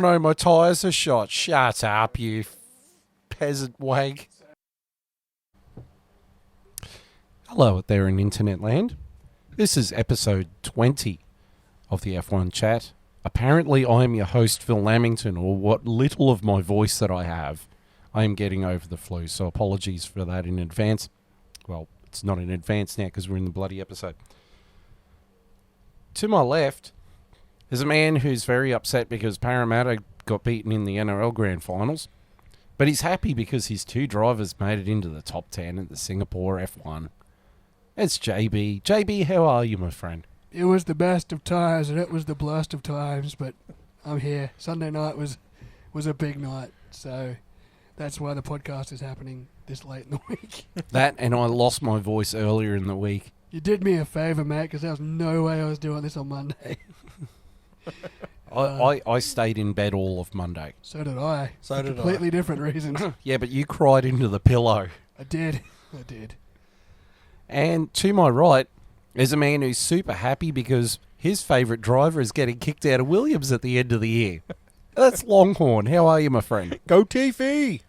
no, my tyres are shot. Shut up, you peasant wag. Hello out there in internet land. This is episode 20 of the F1 chat. Apparently I am your host, Phil Lamington, or what little of my voice that I have. I am getting over the flu, so apologies for that in advance. Well, it's not in advance now because we're in the bloody episode. To my left is a man who's very upset because Parramatta got beaten in the NRL Grand Finals. But he's happy because his two drivers made it into the top 10 at the Singapore F1. It's JB. JB, how are you, my friend? It was the best of times and it was the blast of times, but I'm here. Sunday night was a big night, so that's why the podcast is happening this late in the week. That, and I lost my voice earlier in the week. You did me a favour, mate, because there was no way I was doing this on Monday. I stayed in bed all of Monday. So did I. So for did I. completely different reasons. Yeah, but you cried into the pillow. I did. And to my right is a man who's super happy because his favourite driver is getting kicked out of Williams at the end of the year. That's Longhorn. How are you, my friend? Go Tiffy!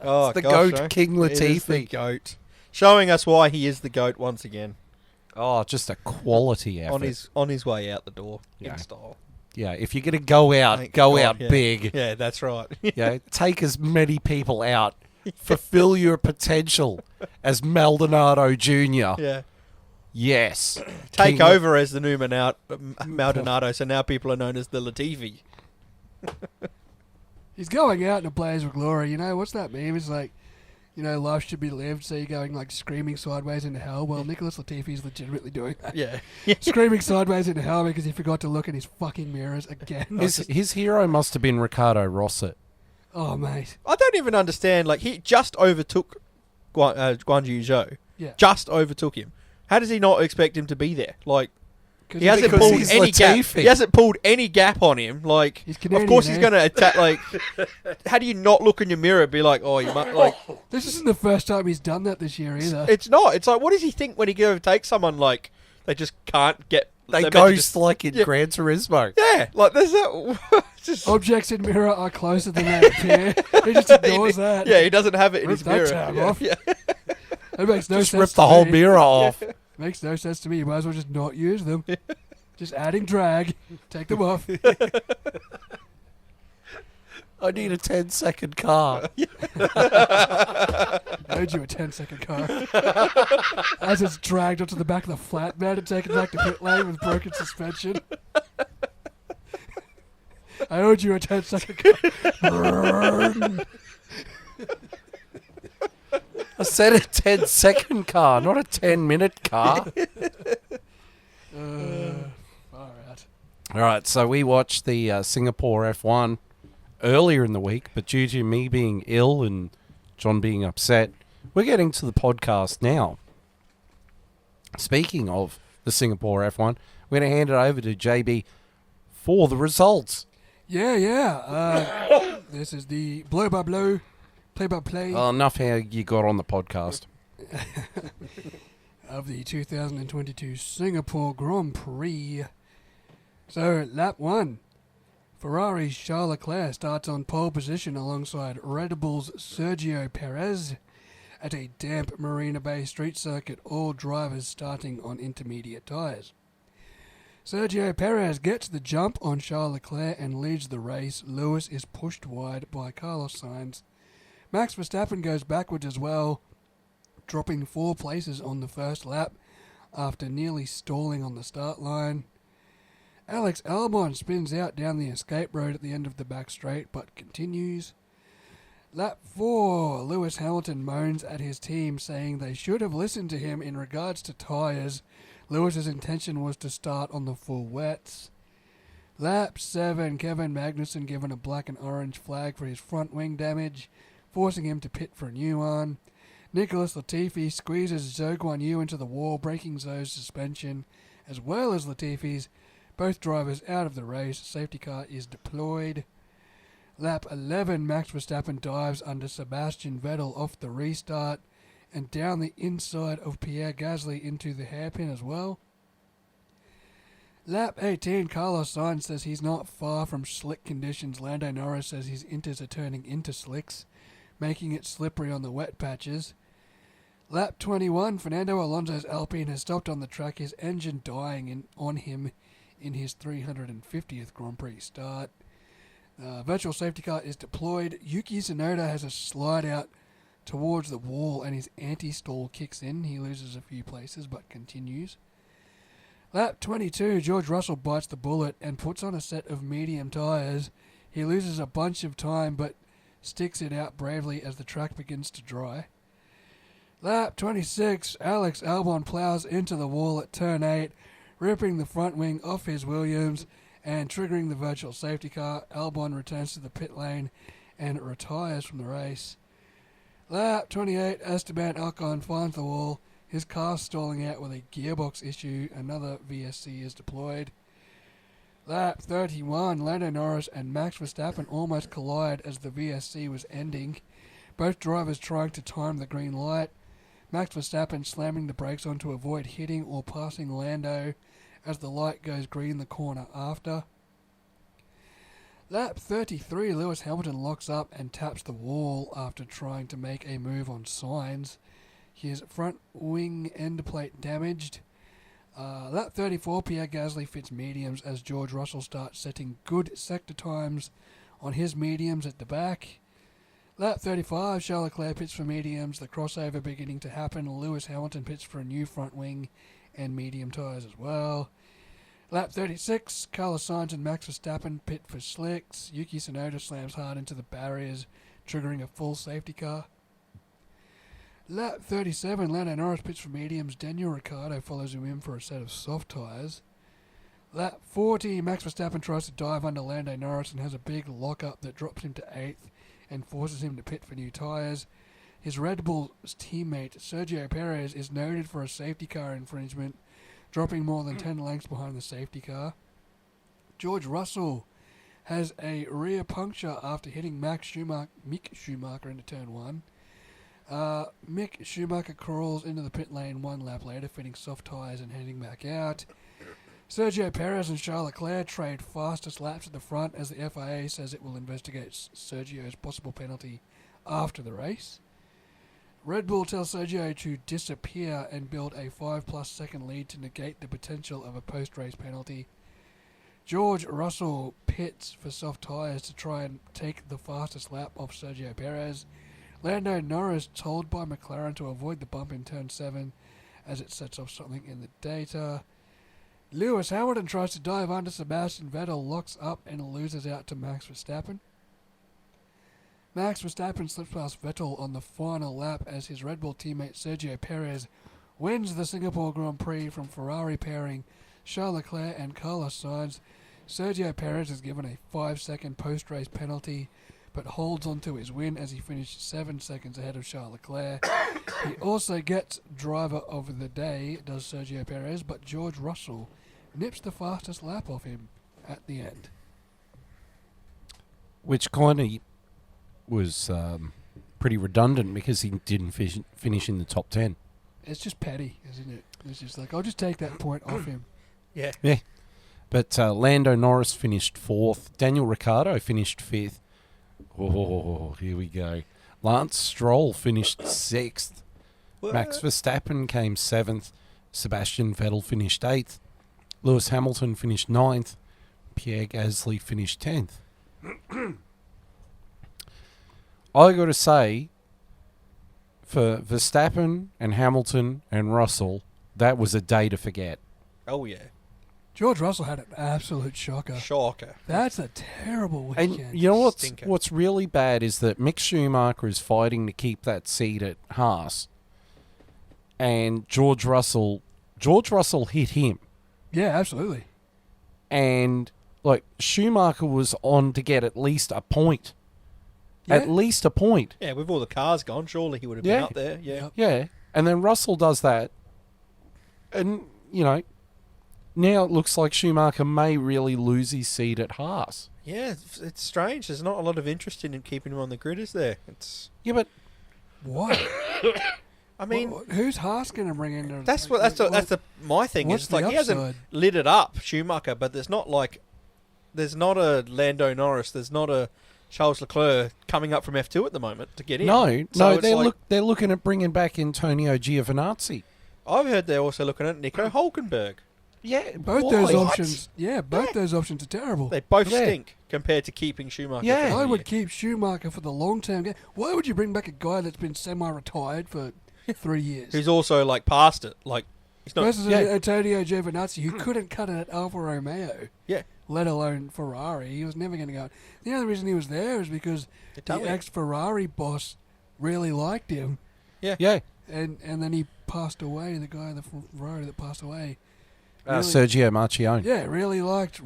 Oh, It's the gosh, GOAT, eh? King It is the Latifi. GOAT. Showing us why he is the GOAT once again. Oh, just a quality effort. On his way out the door Yeah. in style. Yeah, if you're going to go out, Thank go God, out yeah. big. Yeah, that's right. Yeah, take as many people out. Fulfill your potential as Maldonado Jr. Yeah. Yes. Take King- over as the new Maldonado, so now people are known as the Latifi. He's going out in a blaze of glory. You know, what's that meme? It's like, you know, life should be lived, so you're going like screaming sideways into hell. Well, Nicholas Latifi's legitimately doing that. Yeah. Screaming sideways into hell because he forgot to look in his fucking mirrors again. His hero must have been Ricardo Rosset. Oh, mate. I don't even understand. Like, he just overtook Guanyu Zhou. Yeah. Just overtook him. How does he not expect him to be there? Like, he hasn't Because pulled he's any gap. Latifi. He hasn't pulled any gap on him. Like, He's of Canadian, course he's eh? going to attack. Like, how do you not look in your mirror and be like, oh, you must like? This isn't the first time he's done that this year either. It's not. It's like, what does he think when he overtakes someone? Like, they just can't get. They they're meant to ghost just- like in Yeah. Gran Turismo. Yeah, like there's that. Just Objects in mirror are closer than they appear. He just ignores that. Yeah, he doesn't have it in Rip his that mirror. tab Yeah, off. yeah. It makes no Just sense rip to the whole me. mirror off. Makes no sense to me. You might as well just not use them. Just adding drag. Take them off. I need a 10-second car. I owed you a 10-second car. As it's dragged onto the back of the flatbed and taken back to pit lane with broken suspension. I owed you a 10-second car. I said a 10-second car, not a 10-minute car. Far out. All right, so we watched the Singapore F1 earlier in the week, but due to me being ill and John being upset, we're getting to the podcast now. Speaking of the Singapore F1, we're going to hand it over to JB for the results. Yeah. This is the blow-by-blow, play-by-play Well, enough how you got on the podcast. of the 2022 Singapore Grand Prix. So, lap 1. Ferrari's Charles Leclerc starts on pole position alongside Red Bull's Sergio Perez at a damp Marina Bay street circuit, all drivers starting on intermediate tyres. Sergio Perez gets the jump on Charles Leclerc and leads the race. Lewis is pushed wide by Carlos Sainz. Max Verstappen goes backwards as well, dropping 4 places on the first lap after nearly stalling on the start line. Alex Albon spins out down the escape road at the end of the back straight, but continues. Lap 4, Lewis Hamilton moans at his team, saying they should have listened to him in regards to tyres. Lewis's intention was to start on the full wets. Lap 7, Kevin Magnussen given a black and orange flag for his front wing damage, forcing him to pit for a new one. Nicholas Latifi squeezes Zhou Guanyu into the wall, breaking Zhou's suspension, as well as Latifi's. Both drivers out of the race. Safety car is deployed. Lap 11, Max Verstappen dives under Sebastian Vettel off the restart and down the inside of Pierre Gasly into the hairpin as well. Lap 18, Carlos Sainz says he's not far from slick conditions. Lando Norris says his inters are turning into slicks, making it slippery on the wet patches. Lap 21, Fernando Alonso's Alpine has stopped on the track, his engine dying on him in his 350th Grand Prix start. Virtual safety car is deployed. Yuki Tsunoda has a slide out towards the wall and his anti-stall kicks in. He loses a few places but continues. Lap 22, George Russell bites the bullet and puts on a set of medium tyres. He loses a bunch of time but sticks it out bravely as the track begins to dry. Lap 26, Alex Albon plows into the wall at turn 8, ripping the front wing off his Williams and triggering the virtual safety car. Albon returns to the pit lane and retires from the race. Lap 28, Esteban Ocon finds the wall, his car stalling out with a gearbox issue. Another VSC is deployed. Lap 31, Lando Norris and Max Verstappen almost collide as the VSC was ending. Both drivers trying to time the green light. Max Verstappen slamming the brakes on to avoid hitting or passing Lando as the light goes green the corner after. Lap 33, Lewis Hamilton locks up and taps the wall after trying to make a move on Sainz. His front wing end plate damaged. Lap 34, Pierre Gasly fits mediums as George Russell starts setting good sector times on his mediums at the back. Lap 35, Charles Leclerc pits for mediums, the crossover beginning to happen. Lewis Hamilton pits for a new front wing and medium tyres as well. Lap 36, Carlos Sainz and Max Verstappen pit for slicks. Yuki Tsunoda slams hard into the barriers, triggering a full safety car. Lap 37, Lando Norris pits for mediums. Daniel Ricciardo follows him in for a set of soft tyres. Lap 40, Max Verstappen tries to dive under Lando Norris and has a big lock-up that drops him to 8th and forces him to pit for new tyres. His Red Bull's teammate Sergio Perez is noted for a safety car infringement, dropping more than 10 lengths behind the safety car. George Russell has a rear puncture after hitting Mick Schumacher into turn 1. Mick Schumacher crawls into the pit lane one lap later, fitting soft tyres and heading back out. Sergio Perez and Charles Leclerc trade fastest laps at the front as the FIA says it will investigate Sergio's possible penalty after the race. Red Bull tells Sergio to disappear and build a 5+ second lead to negate the potential of a post-race penalty. George Russell pits for soft tyres to try and take the fastest lap off Sergio Perez. Lando Norris told by McLaren to avoid the bump in turn 7 as it sets off something in the data. Lewis Hamilton tries to dive under Sebastian Vettel, locks up and loses out to Max Verstappen. Max Verstappen slips past Vettel on the final lap as his Red Bull teammate Sergio Perez wins the Singapore Grand Prix from Ferrari pairing Charles Leclerc and Carlos Sainz. Sergio Perez is given a 5-second post-race penalty but holds on to his win as he finished 7 seconds ahead of Charles Leclerc. He also gets driver of the day, does Sergio Perez, but George Russell nips the fastest lap off him at the end. Which kind of was pretty redundant because he didn't finish in the top 10. It's just petty, isn't it? It's just like, I'll just take that point off him. Yeah. Yeah. But Lando Norris finished 4th. Daniel Ricciardo finished 5th. Oh, here we go. Lance Stroll finished 6th. Max Verstappen came 7th. Sebastian Vettel finished 8th. Lewis Hamilton finished 9th. Pierre Gasly finished 10th. I got to say, for Verstappen and Hamilton and Russell, that was a day to forget. Oh, yeah. George Russell had an absolute shocker. Shocker. That's a terrible weekend. And you know Stinker. what's really bad is that Mick Schumacher is fighting to keep that seat at Haas, and George Russell hit him, Yeah, absolutely. and like Schumacher was on to get at least a point. Yeah. At least a point. Yeah, with all the cars gone, surely he would have been Yeah. up there. Yeah. Yep. Yeah. And then Russell does that. And, you know, now it looks like Schumacher may really lose his seat at Haas. Yeah, it's strange. There's not a lot of interest in keeping him on the grid, is there? It's Why? I mean, who's Haas going to bring in? that's my thing. What's Is like the he hasn't upside? lit it up, Schumacher, but there's not a Lando Norris, there's not a Charles Leclerc coming up from F2 at the moment to get in. No, So it's they're looking at bringing back Antonio Giovinazzi. I've heard they're also looking at Nico Hulkenberg. Yeah, Both why? those options. Yeah, both those options are terrible. They both Yeah. stink compared to keeping Schumacher. Yeah. for I the would year. keep Schumacher for the long term game. Why would you bring back a guy that's been semi-retired for 3 years? Who's also like past it. Like he's not. Versus Yeah. Antonio Giovinazzi, who couldn't cut it at Alfa Romeo, Yeah, let alone Ferrari. He was never going to go. The only reason he was there is because the Italian. ex-Ferrari boss really liked him, Yeah, and then he passed away. The guy in the Ferrari that passed away. Sergio Marchionne. Yeah, really liked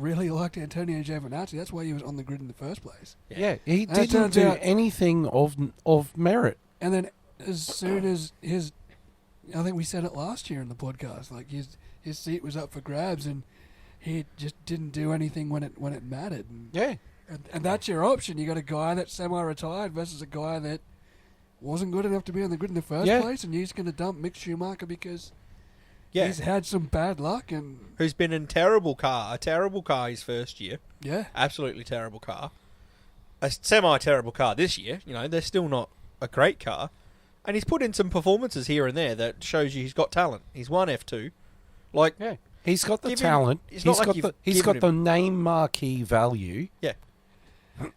Antonio Giovinazzi. That's why he was on the grid in the first place. Yeah, he And it didn't turns do out- anything of merit. And then as soon as I think we said it last year in the podcast, like his seat was up for grabs, and he just didn't do anything when it mattered. Yeah, And that's your option. You got a guy that's semi-retired versus a guy that wasn't good enough to be on the grid in the first Yeah. place, and you're just going to dump Mick Schumacher because yeah. he's had some bad luck, and Who's been in a terrible car his first year. yeah. Absolutely terrible car. A semi-terrible car this year. You know, they're still not a great car. And he's put in some performances here and there that shows you he's got talent. He's won F2. Like, yeah. He's got the Give him- talent. it's He's not like got you've he's given got the name marquee value. yeah.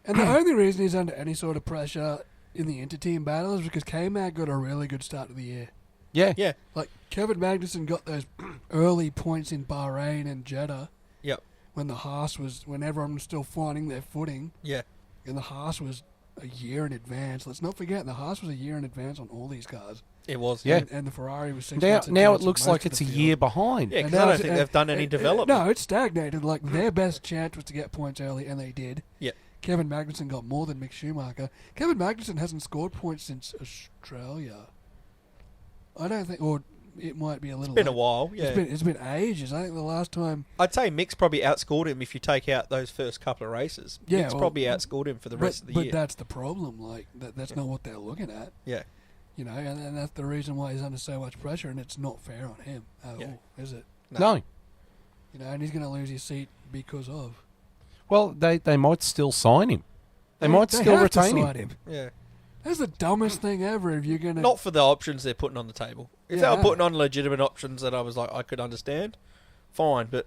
And the only reason he's under any sort of pressure in the inter-team battle is because K-Mag got a really good start of the year. Yeah, Yeah. Like, Kevin Magnussen got those early points in Bahrain and Jeddah Yep. when everyone was still finding their footing, Yeah. and the Haas was a year in advance. Let's not forget, the Haas was a year in advance on all these cars. It was. Yeah. And the Ferrari was 6 now months in now it advance on looks most like of it's the a field. year behind. Yeah, And because I now don't it's- think they've done any development. No, it's stagnated. Like, their best chance was to get points early, and they did. Yeah. Kevin Magnussen got more than Mick Schumacher. Kevin Magnussen hasn't scored points since Australia. I don't think, or it might be a little. It's been a late. while. Yeah. It's been ages. I think the last time. I'd say Mick's probably outscored him if you take out those first couple of races. Yeah, Mick's well, probably outscored him for the rest of the but year. that's the problem. Like that's not what they're looking at. Yeah. You know, and that's the reason why he's under so much pressure, and it's not fair on him at Yeah. all, is it? No. You know, and he's going to lose his seat because of. Well, they might still sign him. They might still have to retain sign him. Yeah. That's the dumbest thing ever. If you're going to Not for the options they're putting on the table. If Yeah, they were no. putting on legitimate options that I was like, I could understand, fine. But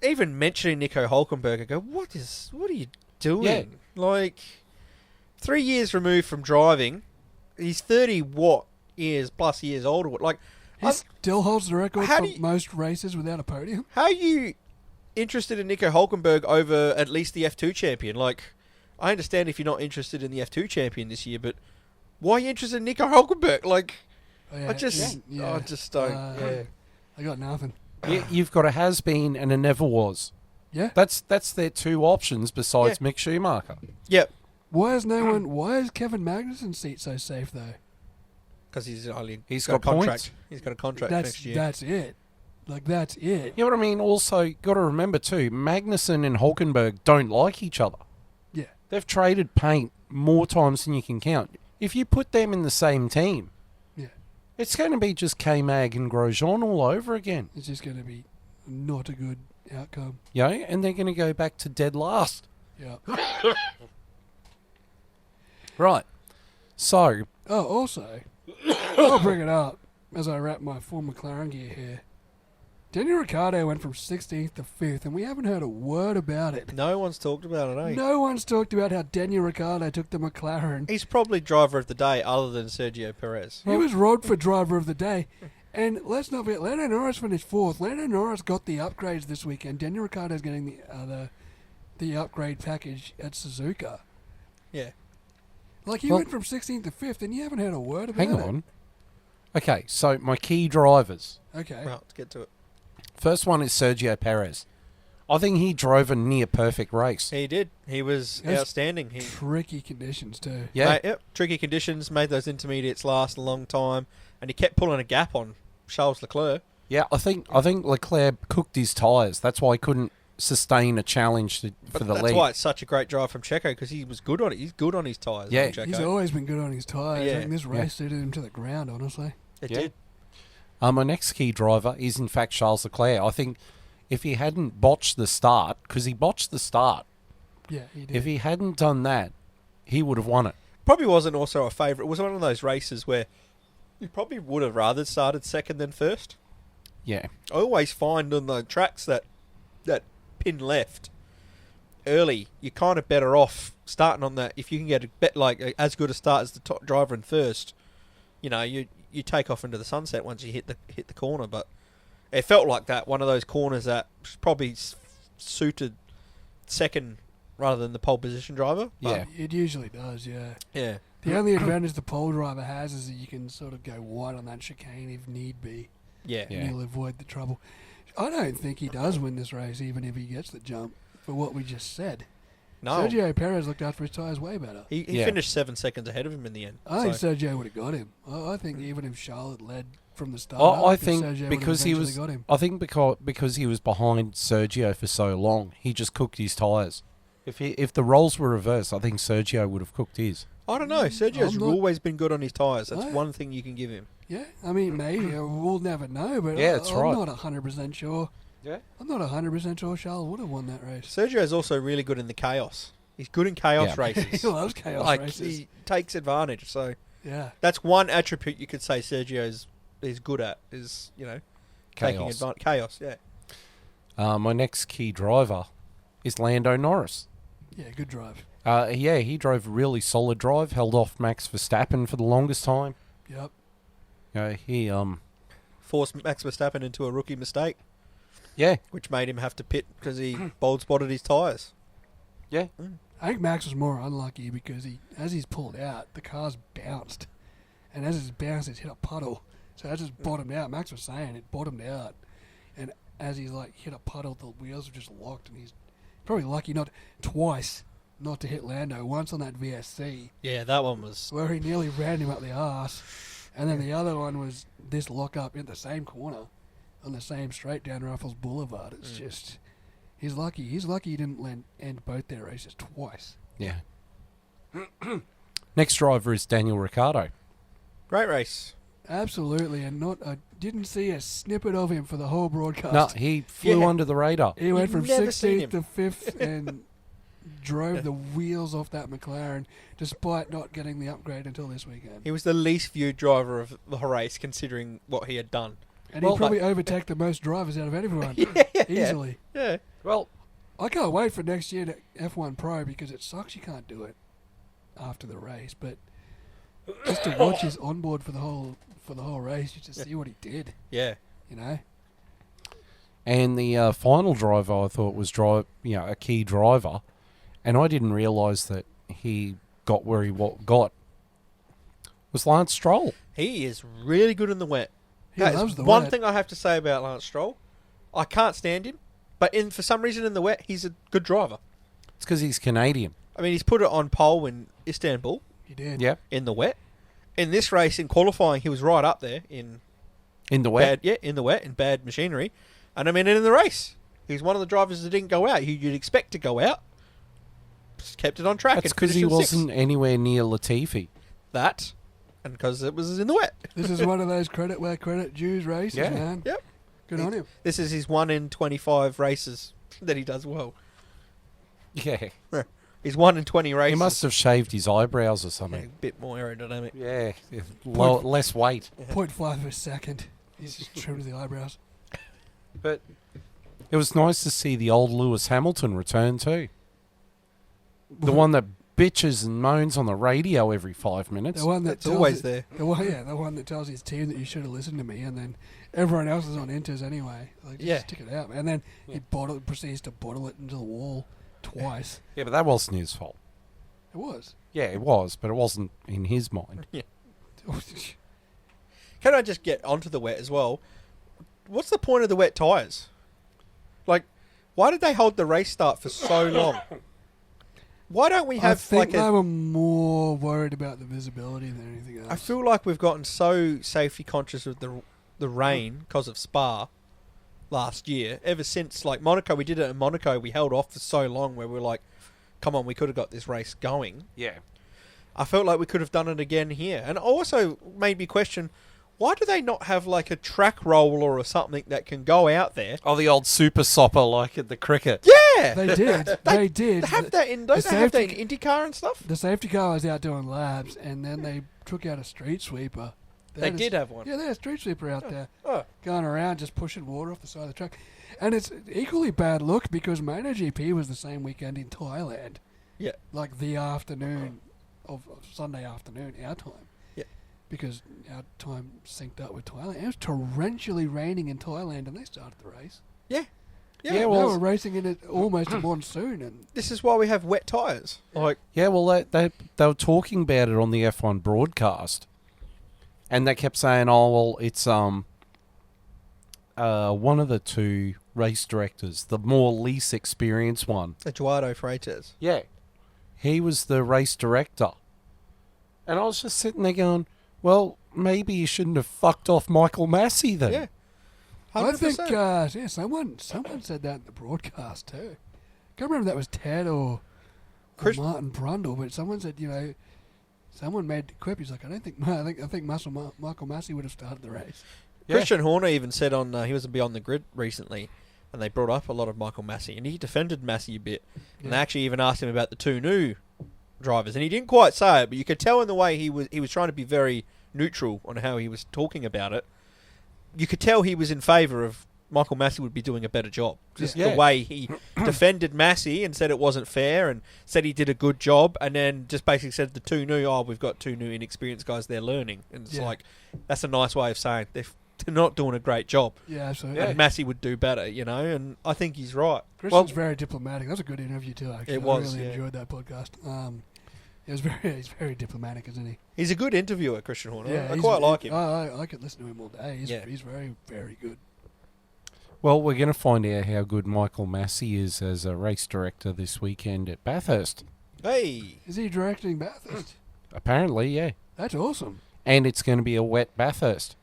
even mentioning Nico Hulkenberg, I go, what are you doing? Yeah. Like, 3 years removed from driving, he's 30 plus years older. Like, he still holds the record How for do you- most races without a podium. how are you interested in Nico Hulkenberg over at least the F2 champion? Like, I understand if you're not interested in the F2 champion this year, but why are you interested in Nico Hulkenberg? Like, Oh, yeah, I just don't. Yeah. I got nothing. You've got a has-been and a never was. Yeah. That's their two options besides Mick Schumacher. Yep. Why is Kevin Magnussen's seat so safe though? Because he's only He's got a got contract. points. He's got a contract That's next year. that's it. Like that's it. You know what I mean? Also, got to remember too, Magnussen and Hulkenberg don't like each other. Yeah. They've traded paint more times than you can count. If you put them in the same team, Yeah. it's going to be just K-Mag and Grosjean all over again. It's just going to be not a good outcome. You know, and they're going to go back to dead last. Yeah. Right. So, Oh, also, I'll bring it up as I wrap my full McLaren gear here. Daniel Ricciardo went from 16th to 5th, and we haven't heard a word about it. No one's talked about it, eh? No one's talked about how Daniel Ricciardo took the McLaren. He's probably driver of the day other than Sergio Perez. He was robbed for driver of the day. And let's not forget, Lando Norris finished 4th. Lando Norris got the upgrades this weekend. Daniel Ricciardo's getting the upgrade package at Suzuka. Yeah. Like, he Well- went from 16th to 5th, and you haven't heard a word about hang it. on. Okay, so my key drivers. Okay. Right, let's get to it. First one is Sergio Perez. I think he drove a near perfect race. He did. He was Yes. outstanding. He Tricky conditions, too. Yeah. Yep. Tricky conditions, made those intermediates last a long time, and he kept pulling a gap on Charles Leclerc. Yeah, I think Leclerc cooked his tyres. That's why he couldn't sustain a challenge for the That's lead. why it's such a great drive from Checo, because he was good on it. He's good on his tyres. Yeah. Checo. He's always been good on his tyres. Yeah. I think this race suited him to the ground, honestly. It Yeah. did. My next key driver is, in fact, Charles Leclerc. I think if he hadn't botched the start, because he botched the start, Yeah, he did. if he hadn't done that, he would have won it. Probably wasn't also a favourite. It was one of those races where you probably would have rather started second than first. Yeah. I always find on the tracks that pin left early, you're kind of better off starting on that. If you can get as good a start as the top driver in first, you know, you take off into the sunset once you hit the corner. But it felt like that, one of those corners that probably suited second rather than the pole position driver. Yeah. It usually does, yeah. Yeah. The only advantage the pole driver has is that you can sort of go wide on that chicane if need be. Yeah. Yeah. And you'll avoid the trouble. I don't think he does win this race, even if he gets the jump, for what we just said. No. Sergio Perez looked after his tyres way better. He Yeah. finished 7 seconds ahead of him in the end. I think So- Sergio would have got him. I think even if Charlotte led from the start, I Sergio think would because have he eventually was, got him. I think because he was behind Sergio for so long, he just cooked his tyres. If the roles were reversed, I think Sergio would have cooked his. I don't know. Sergio's I'm not- always been good on his tyres. That's No. one thing you can give him. Yeah, I mean, maybe. We'll never know, but Yeah, that's right. I'm not 100% sure. Yeah. I'm not 100% sure Charles would have won that race. Sergio's also really good in the chaos. He's good in chaos Yeah. races. He loves chaos like races. he takes advantage. So Yeah. that's one attribute you could say Sergio's is good at, is, you know, taking Chaos. advantage. Chaos, yeah. My next key driver is Lando Norris. Yeah, good drive. Yeah, he drove a really solid drive, held off Max Verstappen for the longest time. Yep. He Forced Max Verstappen into a rookie mistake, yeah, which made him have to pit because he bold spotted his tyres. yeah. I think Max was more unlucky because as he's pulled out, the car's bounced. And as it's bounced, it's hit a puddle. So as it's bottomed out, Max was saying it bottomed out. And as he's like hit a puddle, the wheels were just locked. And he's probably lucky not to hit Lando. Once on that VSC, Yeah, that one was. where he nearly ran him up the arse. And then the other one was this lock up in the same corner on the same straight down Ruffles Boulevard. It's just, he's lucky. He's lucky he didn't end both their races twice. Yeah. Next driver is Daniel Ricciardo. Great race. Absolutely, and I didn't see a snippet of him for the whole broadcast. No, he flew Yeah. under the radar. He went You've from never seen 16th to 5th and drove the wheels off that McLaren, despite not getting the upgrade until this weekend. He was the least viewed driver of the race, considering what he had done. And Well, he probably overtook the most drivers out of anyone, Yeah. easily. Yeah. Well, I can't wait for next year to F1 Pro because it sucks you can't do it after the race, but just to watch his onboard for the whole race, you just see what he did, Yeah. you know. and the final driver I thought was a key driver, and I didn't realise that he got where he got, was Lance Stroll. He is really good in the wet. He That is loves the one wet. thing I have to say about Lance Stroll. I can't stand him, but for some reason in the wet, he's a good driver. It's because he's Canadian. I mean, he's put it on pole in Istanbul He did. Yeah, in the wet. In this race, in qualifying, he was right up there in in the wet. in the wet, in bad machinery. And I mean, in the race, he's one of the drivers that didn't go out. Who you'd expect to go out. Just kept it on track. That's and because he finished in sixth. wasn't anywhere near Latifi. That, and because it was in the wet. This is one of those credit where credit dues races, Yeah. man. Yep. Good on him. This is his 1 in 25 races that he does well. Yeah, He's 1 in 20 races. he must have shaved his eyebrows or Yeah, a something. bit more aerodynamic. Yeah, less weight. 0.5 of a second. He's just trimmed the eyebrows. But it was nice to see the old Lewis Hamilton return too. The one that bitches and moans on the radio every 5 minutes. The one that That's tells always it- there. The one that tells his team that you should have listened to me, and then everyone else is on inters anyway. Like, just Yeah. stick it out, and then he proceeds to bottle it into the wall twice. Yeah, but that wasn't his fault. It was. Yeah, it was, but it wasn't in his mind. Can I just get onto the wet as well? What's the point of the wet tyres? Like, why did they hold the race start for so long? Why don't we I have think like they a... were more worried about the visibility than anything else. I feel like we've gotten so safety conscious with the rain because of Spa last year. Ever since, like, Monaco, we did it in Monaco, we held off for so long where we were like, come on, we could have got this race going. Yeah. I felt like we could have done it again here. And also made me question, why do they not have, like, a track roller or something that can go out there? Oh, the old super sopper like at the cricket. Yeah! They did. They did. They have that in, don't they have that in IndyCar and stuff? The safety car was out doing laps, and then they took out a street sweeper. They did have one. Yeah, they had a street sweeper out there Oh. going around just pushing water off the side of the track. And it's equally bad look because MotoGP was the same weekend in Thailand. Yeah. Like the afternoon of Sunday afternoon, our time. Yeah. Because our time synced up with Thailand. It was torrentially raining in Thailand, and they started the race. Yeah. Yeah, They well- were racing in it almost a monsoon, and This is why we have wet tyres. Like, Yeah, well, they were talking about it on the F1 broadcast, and they kept saying, "Oh, well, it's one of the two race directors, the more least experienced one." Eduardo Freitas. Yeah, he was the race director, and I was just sitting there going, "Well, maybe you shouldn't have fucked off Michael Massey then." Yeah. I think 100%. yeah, someone said that in the broadcast too. Can't remember if that was Ted or Martin Brundle, but someone said someone made the quip. He's like, I think Michael Massey would have started the race. Yeah. Christian Horner even said on he was Beyond the Grid recently, and they brought up a lot of Michael Massey, and he defended Massey a bit, and they actually even asked him about the two new drivers, and he didn't quite say it, but you could tell in the way he was trying to be very neutral on how he was talking about it. You could tell he was in favour of Michael Massey would be doing a better job. Just Yeah. the way he defended Massey and said it wasn't fair and said he did a good job, and then just basically said we've got two new inexperienced guys, they're learning. And it's Yeah. like, that's a nice way of saying they're not doing a great job. Yeah, absolutely. And Massey would do better, and I think he's right. Christian's very diplomatic. That was a good interview too. Actually, It was, I really yeah. enjoyed that podcast. He's very diplomatic, isn't he? He's a good interviewer, Christian Horner. I he's- quite like him. I could listen to him all day. Yeah. He's very, very good. Well, we're going to find out how good Michael Massey is as a race director this weekend at Bathurst. Hey, Is he directing Bathurst? Apparently, yeah. That's awesome. And it's going to be a wet Bathurst.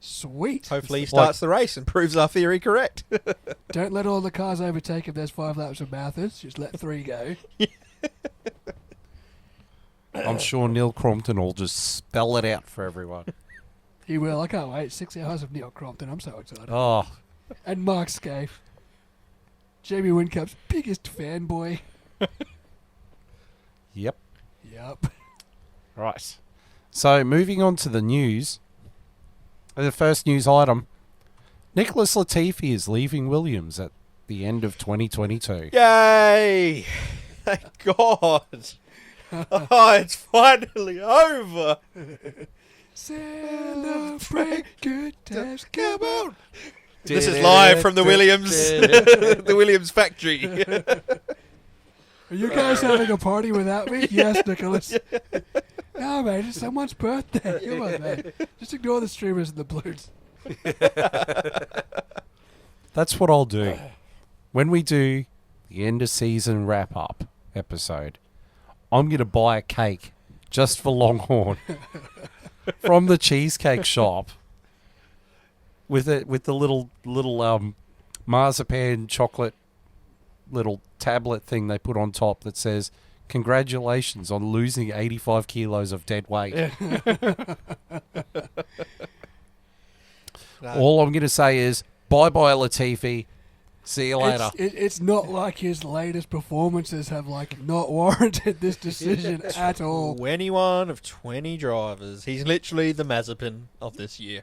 Sweet. hopefully he Like- starts the race and proves our theory correct. Don't let all the cars overtake if there's 5 laps of Bathurst. Just let 3 go. I'm sure Neil Crompton will just spell it out for everyone. He will. I can't wait. 6 hours of Neil Crompton. I'm so excited. Oh, And Mark Scaife. Jamie Wincup's biggest fanboy. yep. Yep. Right. So, moving on to the news. The first news item. Nicholas Latifi is leaving Williams at the end of 2022. Yay! Thank God. Oh, it's finally over. Celebrate good times. Come on. This is live from the Williams, the Williams factory. Are you guys having a party without me? Yes, Nicholas. No, mate, it's someone's birthday. Come on, man. Just ignore the streamers and the balloons. That's what I'll do. When we do the end of season wrap up episode, I'm going to buy a cake just for Longhorn from the cheesecake shop with the little marzipan chocolate little tablet thing they put on top that says, "Congratulations on losing 85 kilos of dead weight." All I'm going to say is, bye-bye, Latifi. See you later. It's not like his latest performances have not warranted this decision at all. 21 of 20 drivers. He's literally the Mazepin of this year.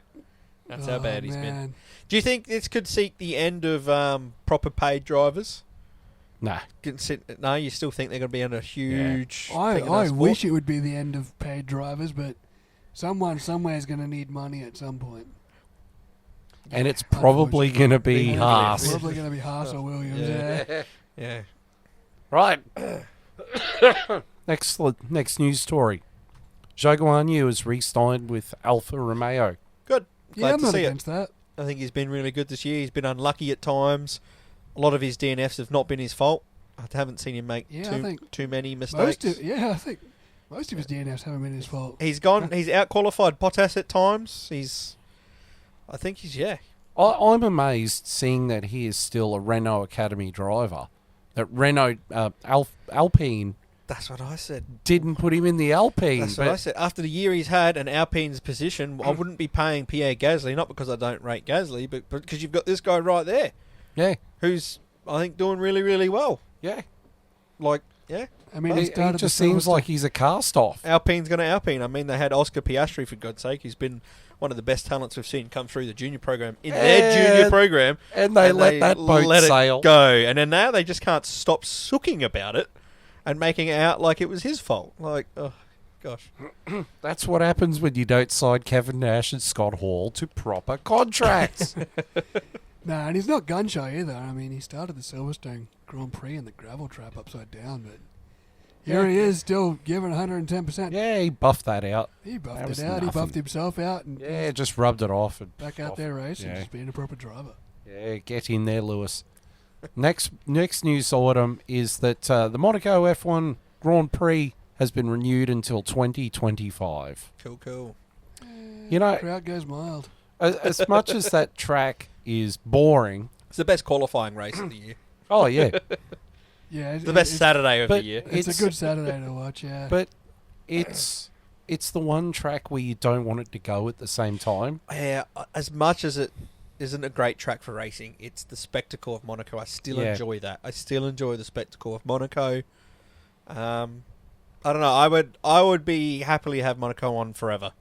That's how bad he's been. Man. Do you think this could seek the end of proper paid drivers? Nah. No, you still think they're going to be on a huge... I thing in our sport? wish it would be the end of paid drivers, but someone somewhere is going to need money at some point. And it's probably going to be Big Haas. Probably going to be Haas or Williams. Yeah. Yeah. Right. Next news story. Zhou Guanyu is re-signed with Alfa Romeo. Good. Yeah, Glad I'm to not see it. against that. I think he's been really good this year. He's been unlucky at times. A lot of his DNFs have not been his fault. I haven't seen him make Yeah, I think too many mistakes. I think most of his DNFs haven't been his fault. He's out qualified Bottas at times. I think he's I'm amazed seeing that he is still a Renault Academy driver. That Renault Alpine That's what I said. didn't put him in the Alpine. That's what I said. After the year he's had and Alpine's position, I wouldn't be paying Pierre Gasly, not because I don't rate Gasly, but because you've got this guy right there, Yeah, who's, I think, doing really, really well. yeah. Like, yeah. I mean, He started just the seems Silverstone- like he's a cast off. Alpine's going to Alpine. I mean, they had Oscar Piastri, for God's sake, who's been one of the best talents we've seen come through the junior program in their junior program. And they let that boat let sail. it go. And then now they just can't stop sooking about it and making it out like it was his fault. Like, oh, gosh. That's what happens when you don't sign Kevin Nash and Scott Hall to proper contracts. Nah, and he's not gun shy either. I mean, he started the Silverstone Grand Prix in the gravel trap upside down, but here he is still giving 110%. Yeah, he buffed that out. He That buffed was it out. He nothing. buffed himself out and Yeah, just rubbed it off. And back out there racing, Yeah. just being a proper driver. Yeah, get in there, Lewis. Next news item is that the Monaco F1 Grand Prix has been renewed until 2025. Cool. You know, Crowd goes mild. as much as that track is boring. It's the best qualifying race of the year. Oh yeah, Yeah, The best Saturday of the but year. It's It's- a good Saturday to watch. Yeah, but it's the one track where you don't want it to go at the same time. Yeah, as much as it isn't a great track for racing, it's the spectacle of Monaco. I still Yeah. enjoy that. I still enjoy the spectacle of Monaco. I don't know. I would be happily have Monaco on forever.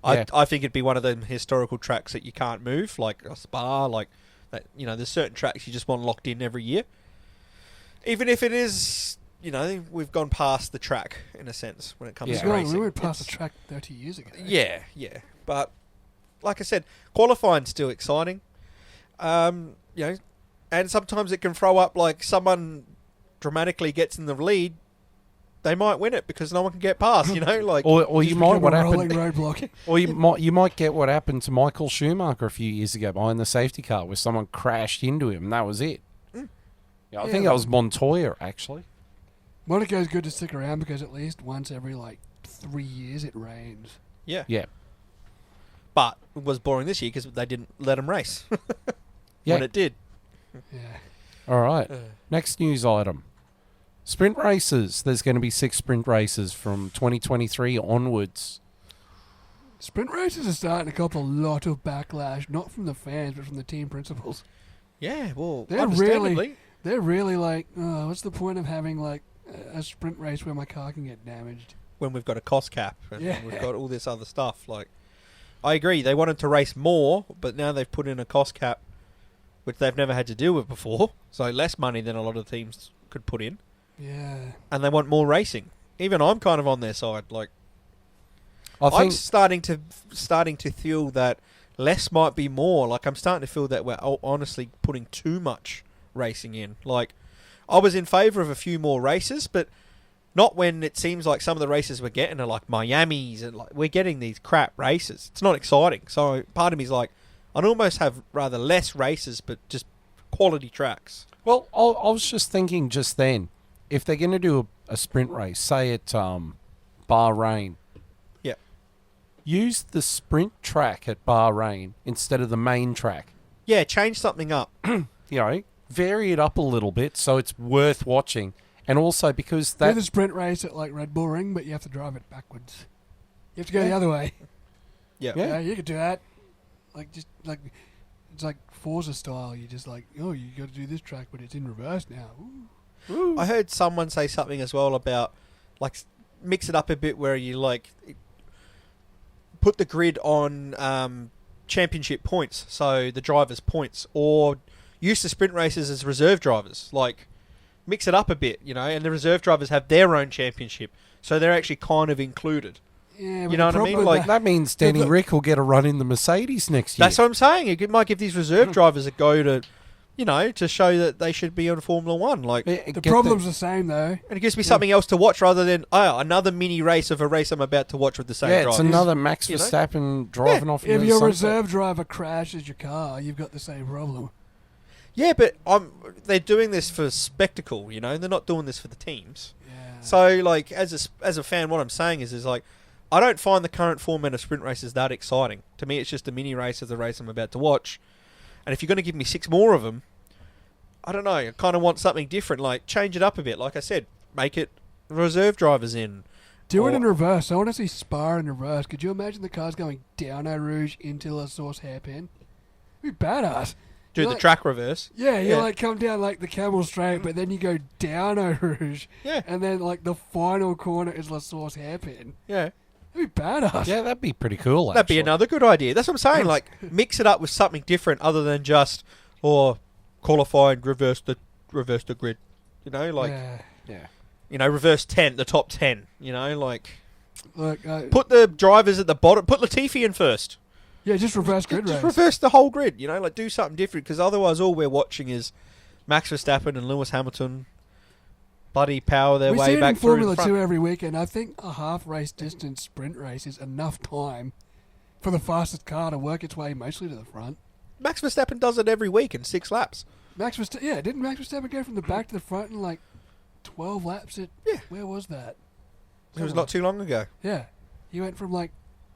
Yeah. I think it'd be one of them historical tracks that you can't move, like a Spa, like that. You know, there's certain tracks you just want locked in every year, even if it is. You know, we've gone past the track in a sense when it comes Yeah. to Well, racing. we went past the It's- track 30 years ago. yeah, but like I said, qualifying's still exciting. You know, and sometimes it can throw up like someone dramatically gets in the lead, they might win it because no one can get past. You know, like Or you Just might become what a rolling happened. roadblock. Or you might get what happened to Michael Schumacher a few years ago behind the safety car, where someone crashed into him. And that was it. Yeah, I Yeah, think that was Montoya actually. Monaco's good to stick around because at least once every 3 years it rains. yeah. Yeah, But it was boring this year because they didn't let them race yeah. when it did. Yeah. All right. Next news item: sprint races. There's going to be 6 sprint races from 2023 onwards. Sprint races are starting to cop a lot of backlash, not from the fans, but from the team principals. Yeah, well, They're understandably. They're really like, oh, what's the point of having a sprint race where my car can get damaged? When we've got a cost cap and Yeah. we've got all this other stuff. Like, I agree. They wanted to race more, but now they've put in a cost cap, which they've never had to deal with before. So less money than a lot of teams could put in, Yeah. and they want more racing. Even I'm kind of on their side. Like, I I'm think starting to feel that less might be more. Like, I'm starting to feel that we're honestly putting too much racing in. Like, I was in favour of a few more races, but not when it seems like some of the races we're getting are like Miami's and like we're getting these crap races. It's not exciting. So part of me's like, I'd almost have rather less races, but just quality tracks. Well, I was just thinking just then, if they're going to do a sprint race, say at Bahrain, Yeah. use the sprint track at Bahrain instead of the main track. Yeah, change something up. You know, vary it up a little bit so it's worth watching. And also because Do that... the sprint race at Red Bull Ring, but you have to drive it backwards. You have to go the other way. Yeah. Yeah. Yeah, you could do that. It's like Forza style. You just oh, you got to do this track, but it's in reverse now. Ooh. I heard someone say something as well about mix it up a bit where you put the grid on championship points, so the drivers' points, or use the sprint races as reserve drivers. Like, mix it up a bit, and the reserve drivers have their own championship, so they're actually kind of included. Yeah, You know what I mean? Like, that means Danny the- Rick will get a run in the Mercedes next year. That's what I'm saying. It might give these reserve drivers a go to, to show that they should be on Formula One. Like, the problem's the same though. and it gives me something else to watch rather than another mini race of a race I'm about to watch with the same Yeah, drivers. it's another Max You know? Verstappen driving off If into the your sunset. reserve driver crashes your car, you've got the same problem. Yeah, but they're doing this for spectacle, They're not doing this for the teams. Yeah. So, as a fan, what I'm saying is I don't find the current format of sprint races that exciting. To me, it's just a mini race of the race I'm about to watch. And if you're going to give me 6 more of them, I don't know. I kind of want something different. Like, change it up a bit. Like I said, make it reserve drivers in. Do it Or- in reverse. I want to see Spa in reverse. Could you imagine the cars going down Eau Rouge into La Source hairpin? It'd be badass. Do You're the like- track reverse. Yeah, you Yeah. like come down like the Camel Straight, but then you go down Eau Rouge, Yeah, and then like the final corner is La Source hairpin. yeah. It'd be badass. Yeah, that'd be pretty cool. That'd be actually. another good idea. That's what I'm saying. Like, mix it up with something different other than just, or qualify and reverse the grid. You know, like, Yeah. Yeah. you know, reverse the top 10. You know, like, Look, put the drivers at the bottom. Put Latifi in first. yeah, just reverse grid Just race. reverse the whole grid. You know, like, do something different, because otherwise all we're watching is Max Verstappen and Lewis Hamilton bloody power their We way see it back in through Formula in front. 2 every weekend. I think a half race distance sprint race is enough time for the fastest car to work its way mostly to the front. Max Verstappen does it every week in 6 laps. Didn't Max Verstappen go from the back to the front in like 12 laps? Yeah. Where was that? It was not too long ago. Yeah, he went from like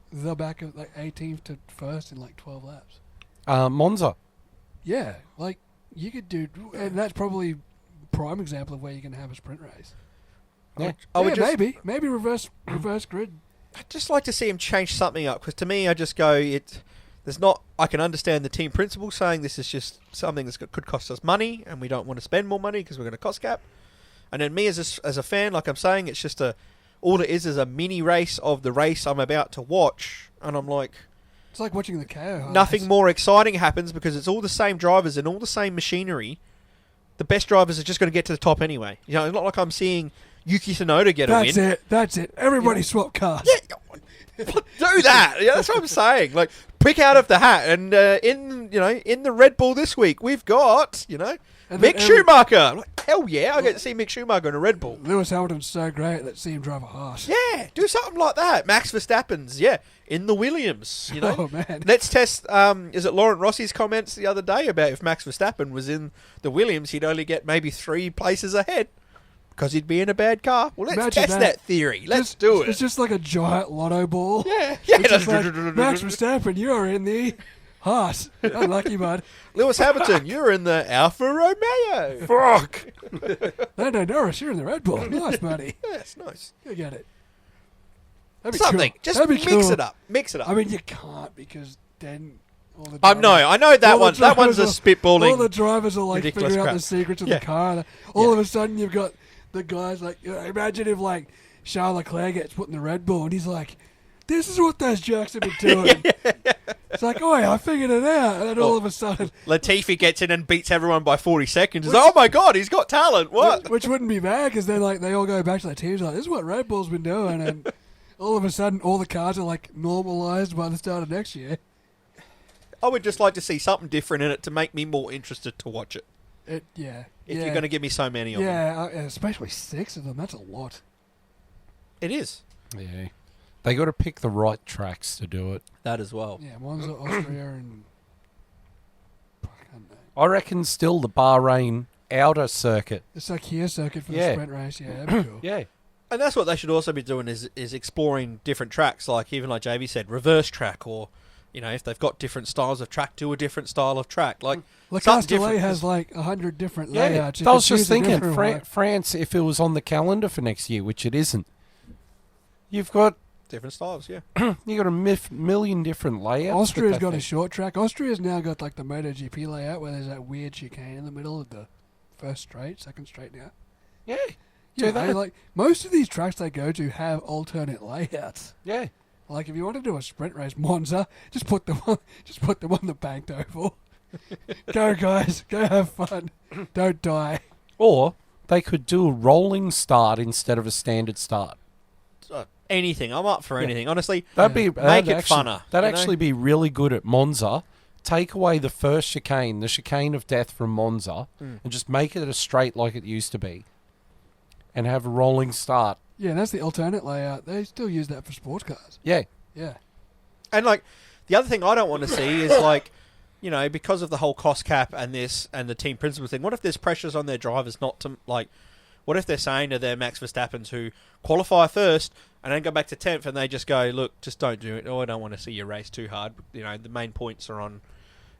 the back of like 18th to first in like 12 laps. Monza. Yeah, like you could do, and that's probably prime example of where you can have a sprint race. Yeah. I would just, maybe reverse grid. I'd just like to see him change something up, because to me, I just go, there's not. I can understand the team principal saying this is just something that could cost us money, and we don't want to spend more money because we're going to cost cap. And then me as a fan, like I'm saying, it's just all it is a mini race of the race I'm about to watch, and I'm like, It's like watching the KO. nothing more exciting happens because it's all the same drivers and all the same machinery. The best drivers are just going to get to the top anyway. You know, it's not like I'm seeing Yuki Tsunoda get a win. That's it. Everybody swap cars. Yeah, do that. Yeah, that's what I'm saying. Like, pick out of the hat, and in the Red Bull this week, we've got And then Mick Schumacher. I'm like, hell yeah, I get to see Mick Schumacher in a Red Bull. Lewis Hamilton's so great. Let's see him drive a Haas. Yeah, do something like that. Max Verstappen's, in the Williams. You know, Oh man. let's test. Is it Laurent Rossi's comments the other day about if Max Verstappen was in the Williams, he'd only get maybe 3 places ahead because he'd be in a bad car. Well, let's Imagine test that. that theory. Let's Just- do it. It's just like a giant lotto ball. Yeah, It's just like, Max Verstappen, you're in the Haas. Unlucky, bud. Lewis Hamilton, you're in the Alfa Romeo. Fuck. Lando Norris, you're in the Red Bull. Nice, buddy. Yeah, it's nice. You get it. That'd be Something. cool. Just That'd mix be cool. it up. Mix it up. I mean, you can't because then all the I drivers- know that all the one. That one's a drivers spitballing. All the drivers are like ridiculous figuring out crap. the secrets of Yeah. the car. All of a sudden, you've got the guys like. Imagine if like Charles Leclerc gets put in the Red Bull and he's like, "This is what those jerks have been doing." It's like, "Oh, I figured it out," and then all of a sudden, Latifi gets in and beats everyone by 40 seconds. He's like, oh my god, he's got talent. What? which wouldn't be bad because then like they all go back to their teams like, "This is what Red Bull's been doing," and all of a sudden, all the cars are like normalized by the start of next year. I would just like to see something different in it to make me more interested to watch it. If you're going to give me so many of them. yeah, especially 6 of them. That's a lot. It is. Yeah. They got to pick the right tracks to do it. That as well. Yeah, Monza, Austria, and I can't know. I reckon still the Bahrain outer circuit. The Sakir circuit for the Yeah. sprint race. Yeah, that'd be cool. Yeah. And that's what they should also be doing is exploring different tracks, like even like JB said, reverse track, or if they've got different styles of track, do a different style of track. Like Le something Castellet different, has 'cause- like 100 different Yeah. layouts. You I was could just choose a thinking, different one. France, if it was on the calendar for next year, which it isn't, you've got different styles, yeah. you got a million different layouts. Austria's that got they- a short track. Austria's now got like the MotoGP layout where there's that weird chicane in the middle of the first straight, second straight now. Yeah. You Do know, that. like most of these tracks they go to have alternate layouts. Yeah. Like if you want to do a sprint race, Monza, just put them on the banked oval. Go guys, go have fun. Don't die. Or they could do a rolling start instead of a standard start. Anything. I'm up for anything. Honestly, That'd be Make that'd it actually, funner, That'd you know? actually be really good at Monza. Take away the first chicane, the chicane of death from Monza, and just make it a straight like it used to be, and have a rolling start. Yeah, that's the alternate layout. They still use that for sports cars. Yeah. Yeah. and like the other thing I don't want to see is like, because of the whole cost cap and this and the team principal thing, what if there's pressures on their drivers not to, like, what if they're saying to their Max Verstappens who qualify first and then go back to 10th and they just go, look, just don't do it. Oh, I don't want to see you race too hard. The main points are on,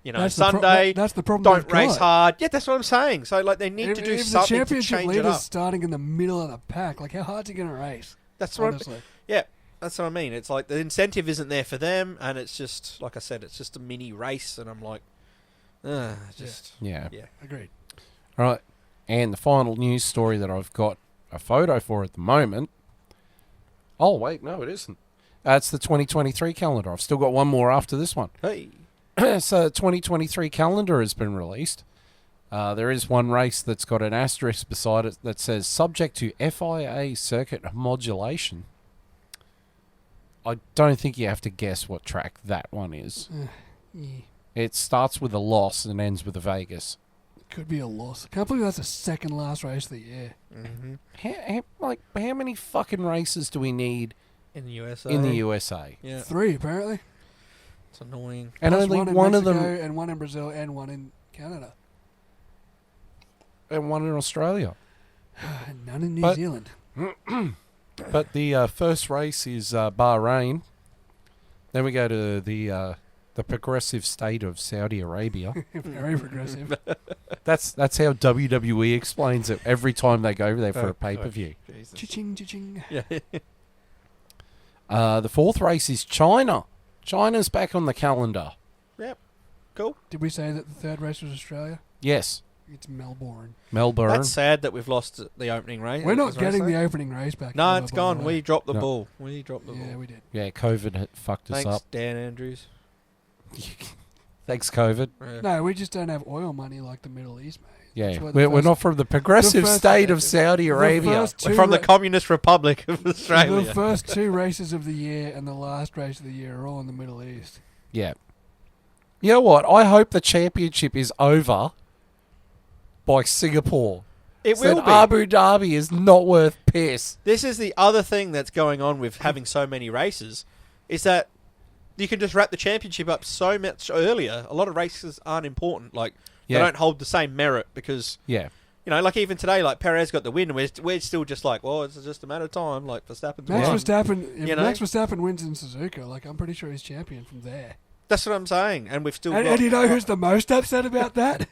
You know, That's Sunday, that's the problem. don't they've race got. hard. Yeah, that's what I'm saying. So, like, they need to do If the something to championship change it leader's up. starting in the middle of the pack, like how hard's he going to race? That's what. Honestly, Yeah, that's what I mean. It's like the incentive isn't there for them, and it's just like I said, it's just a mini race, and I'm like, just Yeah. yeah. agreed. All right. And the final news story that I've got a photo for at the moment. Oh, wait, no, it isn't. It's the 2023 calendar. I've still got one more after this one. Hey, So the 2023 calendar has been released. There is one race that's got an asterisk beside it that says subject to FIA circuit modulation. I don't think you have to guess what track that one is. Yeah. It starts with a loss and ends with a Vegas. Could be a loss. Can't believe that's the second last race of the year. How many fucking races do we need in the USA. in the USA? Yeah, 3 apparently. it's annoying. And Plus only one in one of Mexico them, and one in Brazil and one in Canada. and one in Australia. And none in New But- Zealand. But the first race is Bahrain. Then we go to the progressive state of Saudi Arabia. Very progressive. That's how WWE explains it every time they go over there for Oh, a pay-per-view. Jesus. Cha-ching, cha-ching. Yeah, The fourth race is China. China's back on the calendar. cool. Did we say that the third race was Australia? Yes, It's Melbourne. Melbourne. That's sad that we've lost the opening race. We're not That's what I'm getting the saying. opening race back. No, ever, it's by gone. the way. We dropped the No. ball. We dropped the Yeah, ball. we did. Yeah, COVID had fucked us Thanks, up. Dan Andrews. Thanks, COVID. Yeah. No, we just don't have oil money like the Middle East, mate. Yeah, That's why the we're first- not from the progressive first- state of Saudi Arabia. first We're two from the ra- Communist Republic of The Australia. first 2 races of the year and the last race of the year are all in the Middle East. Yeah. You know what? I hope the championship is over by Singapore. It So will that be. Abu Dhabi is not worth piss. This is the other thing that's going on with having so many races, is that you can just wrap the championship up so much earlier. A lot of races aren't important. Like, Yeah. they don't hold the same merit because, Yeah. you know, like even today, like Perez got the win, and we're still just like, well, it's just a matter of time. Like, Verstappen's Max won. Verstappen, if You know? Max Verstappen wins in Suzuka, like I'm pretty sure he's champion from there. That's what I'm saying. And we've still And, got... and you know who's the most upset about that?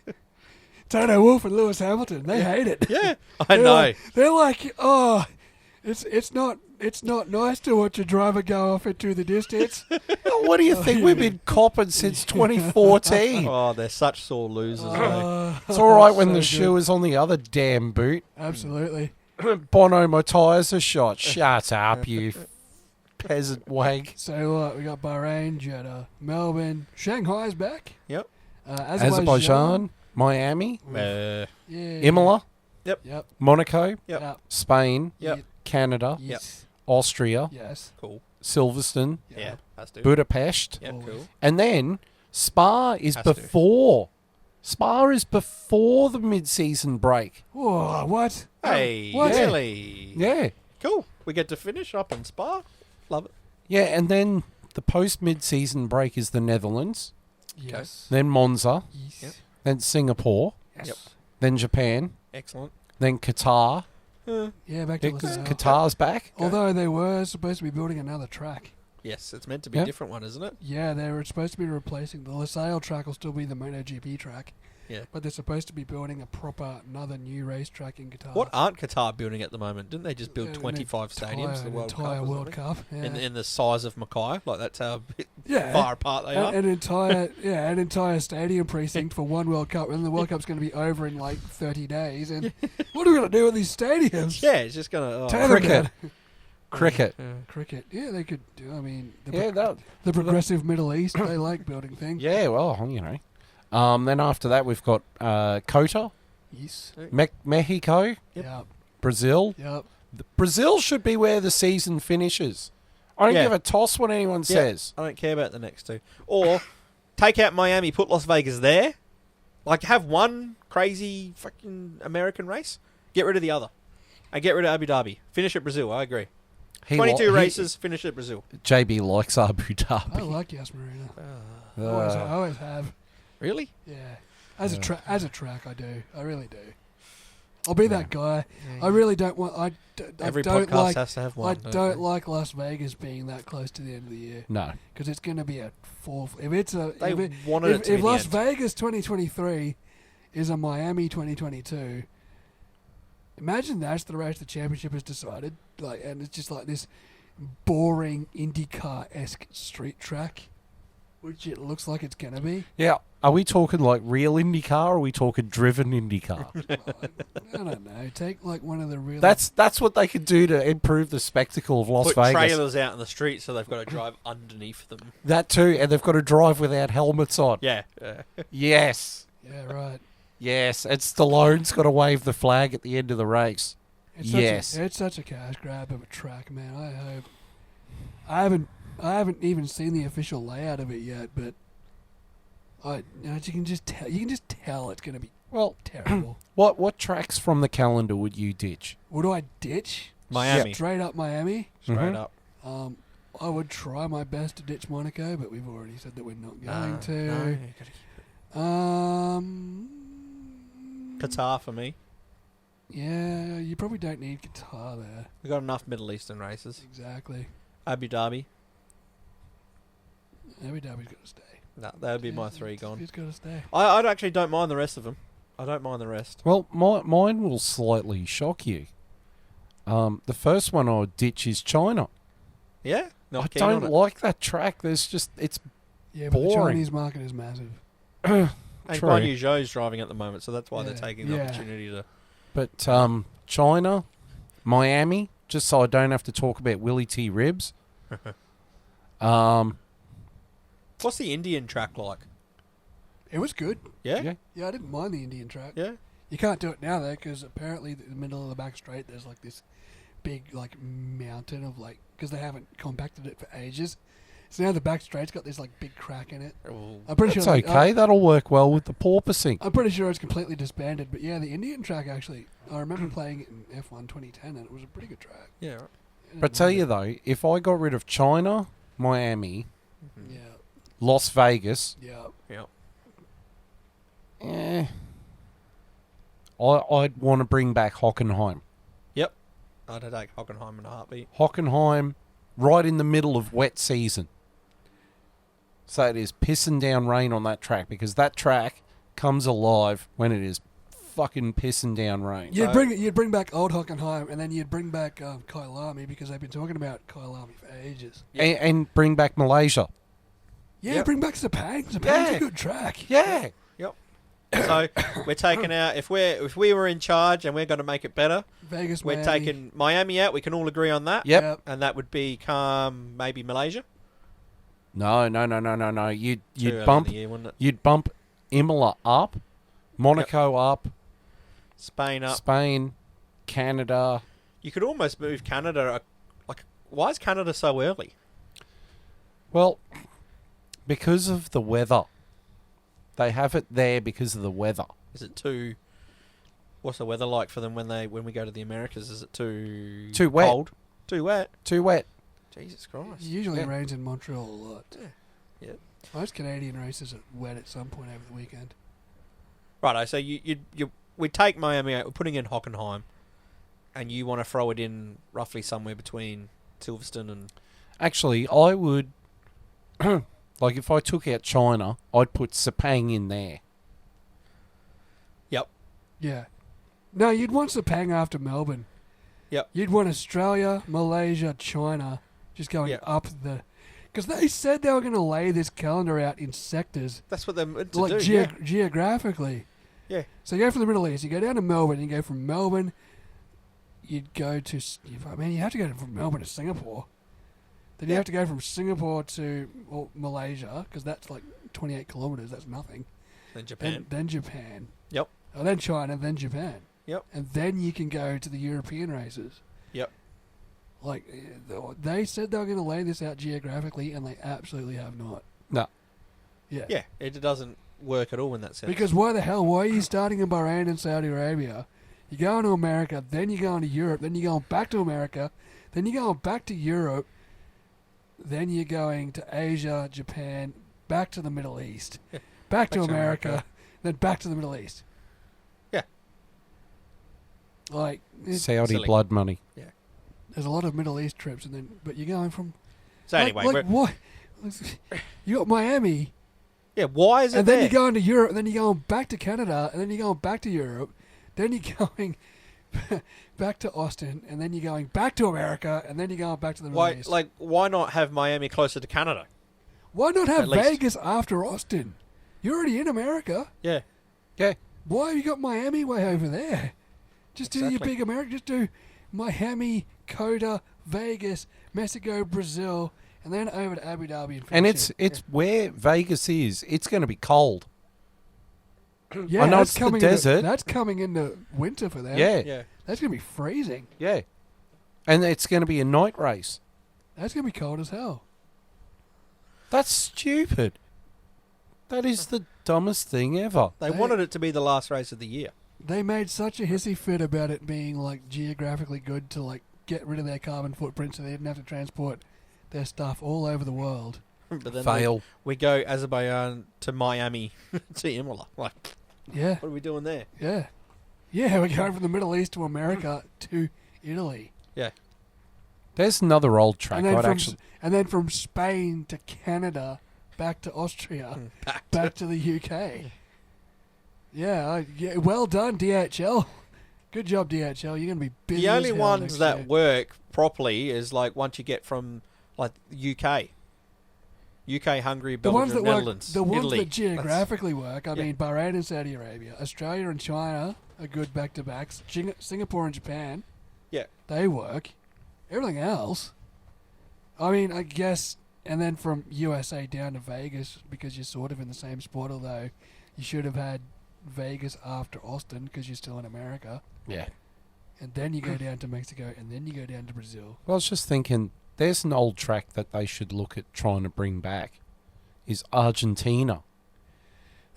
Toto Wolff and Lewis Hamilton. They hate it. Yeah, I They're know. they're like, oh, it's not nice to watch a driver go off into the distance. What do you think? We've been copping since 2014. Oh, they're such sore losers. eh? It's all right when so the good. shoe is on the other damn boot. Absolutely. Bono, my tyres are shot. Shut up, you peasant wag. So what? We got Bahrain, Jeddah, Melbourne, Shanghai's back. Yep. Azerbaijan, Miami, Yeah. Imola, Yep. Monaco, Yep. Spain, Yep. Canada, Yes. Austria, Yes. Cool. Silverstone, Yeah, has to. Budapest, Yeah, Always. cool. and then Spa is Has to. before. Spa is before the mid-season break. Whoa, what? Hey, What? really? Yeah. Cool. We get to finish up in Spa. Love it. Yeah, and then the post-mid-season break is the Netherlands, Yes. then Monza, Yes. Yep. then Singapore, Yes. Yep. then Japan, Excellent. then Qatar. Yeah, back to Because Losail. Qatar's back. Although they were supposed to be building another track. Yes, it's meant to be Yep. a different one, isn't it? Yeah, they were supposed to be replacing the Losail track will still be the MotoGP track. Yeah. But they're supposed to be building another new racetrack in Qatar. What aren't Qatar building at the moment? Didn't they just build An 25 stadiums for the World entire Cup? or World something? Cup. Yeah. In the size of Mackay? Like, that's how yeah. far apart they are. An entire stadium precinct for one World Cup, and the World Cup's going to be over in like 30 days. And what are we going to do with these stadiums? Yeah, it's just going to... Tell them Cricket. that. Cricket. Cricket. Yeah, they could do. I mean, Yeah, that, the progressive Middle East, they like building things. yeah, well, you know. Then after that, we've got Cota, Yes. Mexico, Yep. Yep. Brazil. Yep. Brazil should be where the season finishes. I don't Yeah. give a toss what anyone Yeah. says. I don't care about the next two. Or take out Miami, put Las Vegas there. Like, have one crazy fucking American race. Get rid of the other. And get rid of Abu Dhabi. Finish at Brazil, I agree. 22 races, finish at Brazil. JB likes Abu I Dhabi. like Yas Marina. I Uh, always have. Really? Yeah. As a track, I do. I really do. I'll be that guy. I really don't want. I Every don't podcast like. has to have one. I don't don't they? like Las Vegas being that close to the end of the year No. because it's going to be a fourth. If it's a They if, it, wanted it to if be the Las end. Vegas 2023 is a Miami 2022, imagine that's the race the championship has decided. Like, and it's just like this boring IndyCar-esque street track, which it looks like it's going to be. Yeah. Are we talking like real IndyCar or are we talking driven IndyCar? I don't know. Take like one of the real. That's what they could do to improve the spectacle of Las Put Vegas. trailers out in the street so they've got to drive underneath them. That too, and they've got to drive without helmets on. Yeah. Yes. Yeah, right. Yes. And Stallone's got to wave the flag at the end of the race. Yes. It's such a cash grab of a track, man. I hope. I haven't even seen the official layout of it yet, but you can just tell. You can just tell it's going to be Well, terrible. what tracks from the calendar would you ditch? Would I ditch Miami. straight up Miami? Straight Mhm. up. I would try my best to ditch Monaco, but we've already said that we're not going No, to. you gotta keep Qatar for me. Yeah, you probably don't need Qatar there. We've got enough Middle Eastern races. Exactly. Abu Dhabi. Abu Dhabi's got to stay. No, that would be my three gone. He's got to stay. I actually don't mind the rest of them. I don't mind the rest. Well, mine will slightly shock you. The first one I would ditch is China. Yeah? Not I keen on don't it. like that track. It's Yeah, but the boring. Chinese market is massive. And True. Guan Yu Zhou's driving at the moment, so that's why they're Yeah. taking the Yeah. opportunity to... But China, Miami, just so I don't have to talk about Willie T. Ribs. What's the Indian track like? It was good. Yeah? Yeah. Yeah, I didn't mind the Indian track. Yeah? You can't do it now though, because apparently in the middle of the back straight there's like this big like mountain of like because they haven't compacted it for ages. So now the back straight's got this like big crack in it. Well, I'm pretty That's sure. okay. That'll work well with the porpoising. I'm pretty sure it's completely disbanded. But yeah, the Indian track actually, I remember playing it in F1 2010, and it was a pretty good track. yeah, right. But tell you though, if I got rid of China, Miami, Yeah, Las Vegas, yeah. I'd want to bring back Hockenheim. I'd take Hockenheim in a heartbeat. Hockenheim, right in the middle of wet season. So it is pissing down rain on that track because that track comes alive when it is fucking pissing down rain. You'd bring back old Hockenheim, and then you'd bring back Kyalami because they've been talking about Kyalami for ages. And bring back Malaysia. Yeah, Yep. bring back Sepang. Sepang's Yeah. a good track. Yeah. So we're taking out if we were in charge and we're going to make it better, Vegas, we're Miami. taking Miami out. We can all agree on that. Yep. And that would become maybe Malaysia. No. You'd Too early in bump the year, wouldn't it? you'd bump Imola up, Monaco up, Spain up. Spain, Canada. You could almost move Canada. Like, why is Canada so early? Well, because of the weather. They have it there because of the weather. Is it too? What's the weather like for them when we go to the Americas? Is it too wet. cold? Too wet. Too wet. Jesus It Christ. usually Yeah. rains in Montreal a lot. Yeah. Most Canadian races are wet at some point over the weekend. Righto. So we take Miami out. We're putting in Hockenheim, and you want to throw it in roughly somewhere between Silverstone and Actually, I would... like, if I took out China, I'd put Sepang in there. Yeah. No, you'd want Sepang after Melbourne. Yep. You'd want Australia, Malaysia, China, just going Yep. up the... Because they said they were going to lay this calendar out in sectors, that's what they're meant to like do. Yeah. geographically. Yeah. So you go from the Middle East, you go down to Melbourne, you go from Melbourne, you'd go to... I mean, you have to go from Melbourne to Singapore. Then you have to go from Singapore to Malaysia, because that's like 28 kilometres, that's nothing. Then Japan. Then Japan. Yep. Oh, then China, then Japan. Yep. And then you can go to the European races. Yep. Like, they said they were going to lay this out geographically, and they absolutely have not. No. Yeah. Yeah. It doesn't work at all in that sense. Because why are you starting in Bahrain and Saudi Arabia? You're going to America, then you're going to Europe, then you're going back to America, then you're going back to Europe, then you're going to Asia, Japan, back to the Middle East, back to America, then back to the Middle East. Yeah. Like, Saudi Silly. blood money. there's a lot of Middle East trips, but you're going from. So anyway, like what? You got Miami, yeah, why is it and then there? you're going to Europe, and then you're going back to Canada, and then you're going back to Europe, then you're going back to Austin, and then you're going back to America, and then you're going back to the Middle Why, East. why not have Miami closer to Canada? Why not have at least. Vegas after Austin? You're already in America. Yeah. Yeah. Why have you got Miami way over there? Just do your Exactly. big America. Just do Miami, Coda, Vegas, Mexico, Brazil, and then over to Abu Dhabi. And finish it's where Vegas is. It's going to be cold. it. Yeah, I know that's it's the coming desert. that's coming into winter for them. Yeah. Yeah. That's going to be freezing. Yeah. And it's going to be a night race. That's going to be cold as hell. That's stupid. That is the dumbest thing ever. They wanted it to be the last race of the year. They made such a hissy fit about it being like geographically good to like get rid of their carbon footprint so they didn't have to transport their stuff all over the world. But then Fail. we go Azerbaijan to Miami to Imola. Like, Yeah, what are we doing there? yeah. Yeah, we're going from the Middle East to America to Italy. Yeah. There's another old track. And then, I'd from, actually, and then from Spain to Canada, back to Austria, back to the UK. Yeah, well done, DHL. Good job, DHL. You're going to be busy. The only as hell ones next that year. work properly is like once you get from like UK, Hungary, The ones Belgium, that Netherlands, work, the ones Italy. that geographically work. I Yeah. mean, Bahrain and Saudi Arabia, Australia and China are good back-to-backs. Singapore and Japan, Yeah. they work. Everything else, I mean, I guess, and then from USA down to Vegas because you're sort of in the same spot. Although you should have had Vegas after Austin because you're still in America, yeah. and then you go down to Mexico, and then you go down to Brazil. Well, I was just thinking, there's an old track that they should look at trying to bring back. Is Argentina.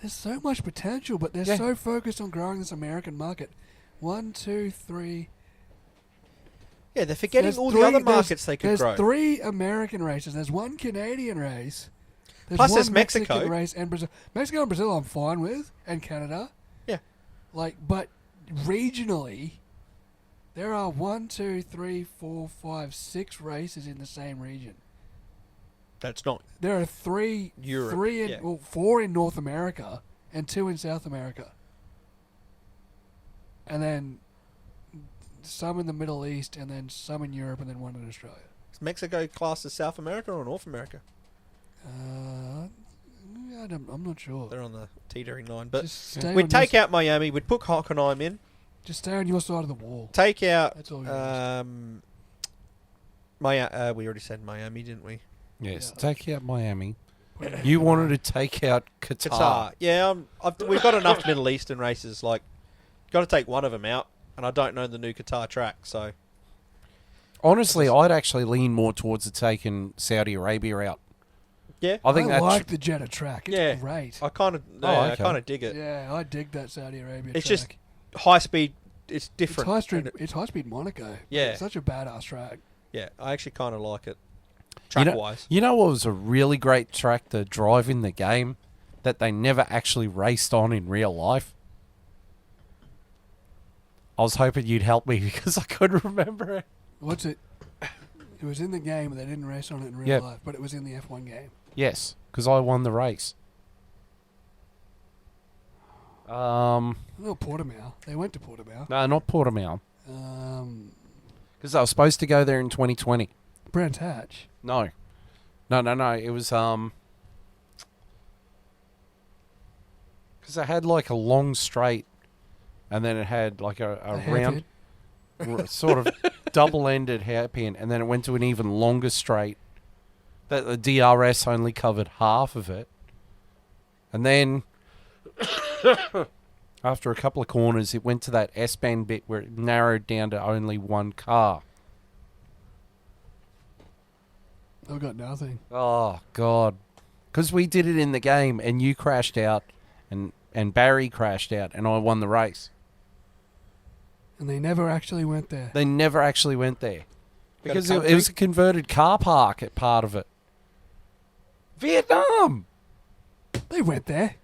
There's so much potential, but they're Yeah. so focused on growing this American market. 1, 2, 3. Yeah, they're forgetting There's all three- the other there's- markets they could There's grow. 3 American races. There's 1 Canadian race. Plus one there's Mexican Mexico. race and Brazil. Mexico and Brazil I'm fine with, and Canada. Yeah. Like, but regionally, there are 1, 2, 3, 4, 5, 6 races in the same region. That's not. There are 3, Europe, 3 in, yeah. well, 4 in North America and 2 in South America. And then some in the Middle East, and then some in Europe, and then 1 in Australia. Is Mexico classed as South America or North America? I'm not sure. They're on the teetering line. But Just stay, we'd on take your, out Miami. We'd put Hockenheim in. just stay on your side of the wall. Take out. That's all you ask. We already said Miami, didn't we? Yes, Yeah. take out Miami. You wanted to take out Qatar. Qatar. Yeah, we've got enough Middle Eastern races. Like, got to take one of them out, and I don't know the new Qatar track, so Honestly, I'd actually lean more towards the taking Saudi Arabia out. yeah, I think that's like the Jeddah track. It's Yeah. great. I kind of, okay. I kind of dig it. Yeah, I dig that Saudi Arabia It's track. just high speed. It's It's different. high speed. And it- It's high speed Monaco. Yeah. It's such a badass track. yeah, I actually kind of like it. You Track know, wise, you know what was a really great track to drive in the game that they never actually raced on in real life? I was hoping you'd help me because I couldn't remember it. What's it? It was in the game, but they didn't race on it in real Yep. life. But it was in the F1 game. Yes, because I won the race. No, Portimao. They went to Portimao. No, not Portimao. Um, Because I was supposed to go there in 2020. Brands Hatch. No. It was because it had like a long straight, and then it had like a round, sort of double-ended hairpin, and then it went to an even longer straight. That the DRS only covered half of it, and then after a couple of corners, it went to that S-bend bit where it narrowed down to only one car. I've got nothing. Oh God! Because we did it in the game, and you crashed out, and Barry crashed out, and I won the race. And they never actually went there. They never actually went there Got a because it country? was a converted car park at part of it. Vietnam. They went there.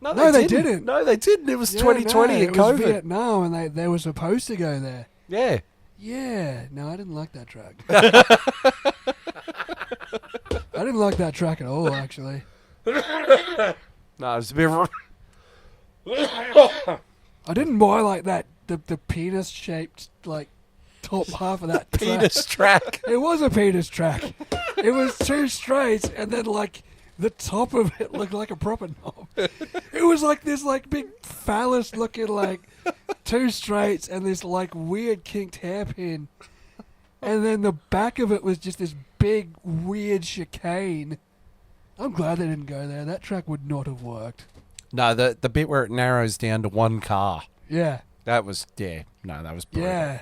No, they didn't. No, they didn't. It was Yeah, 2020 no, and it was COVID. Vietnam, and they were supposed to go there. Yeah. Yeah, no, I didn't like that track. I didn't like that track at all, actually. No, it was a bit. I didn't buy like that the penis shaped like top half of that track. Penis track. It was a penis track. It was two straights, and then like the top of it looked like a proper knob. It was like this like big phallus looking like two straights and this like weird kinked hairpin, and then the back of it was just this big weird chicane. I'm glad they didn't go there. That track would not have worked. No, the bit where it narrows down to one car. Yeah, That was, yeah. No, that was brutal. yeah,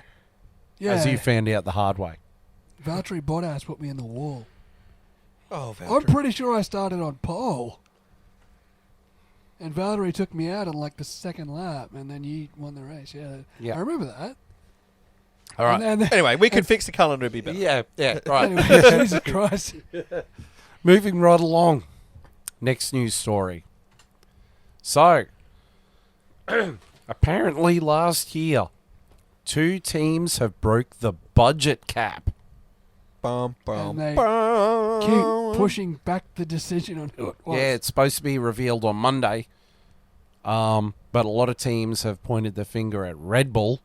yeah. As you found out the hard way. Valtteri Bottas put me in the wall. Oh, I'm pretty sure I started on pole. And Valtteri took me out on like the second lap, and then you won the race. Yeah, Yeah. I remember that. All right. And then, Anyway, we can fix the calendar a bit better. Yeah, right. anyway, Jesus Christ. Moving right along. Next news story. So, apparently last year, 2 teams have broke the budget cap. Bum, bum, And they bum. Keep pushing back the decision on who it was. Yeah, it's supposed to be revealed on Monday. But a lot of teams have pointed their finger at Red Bull.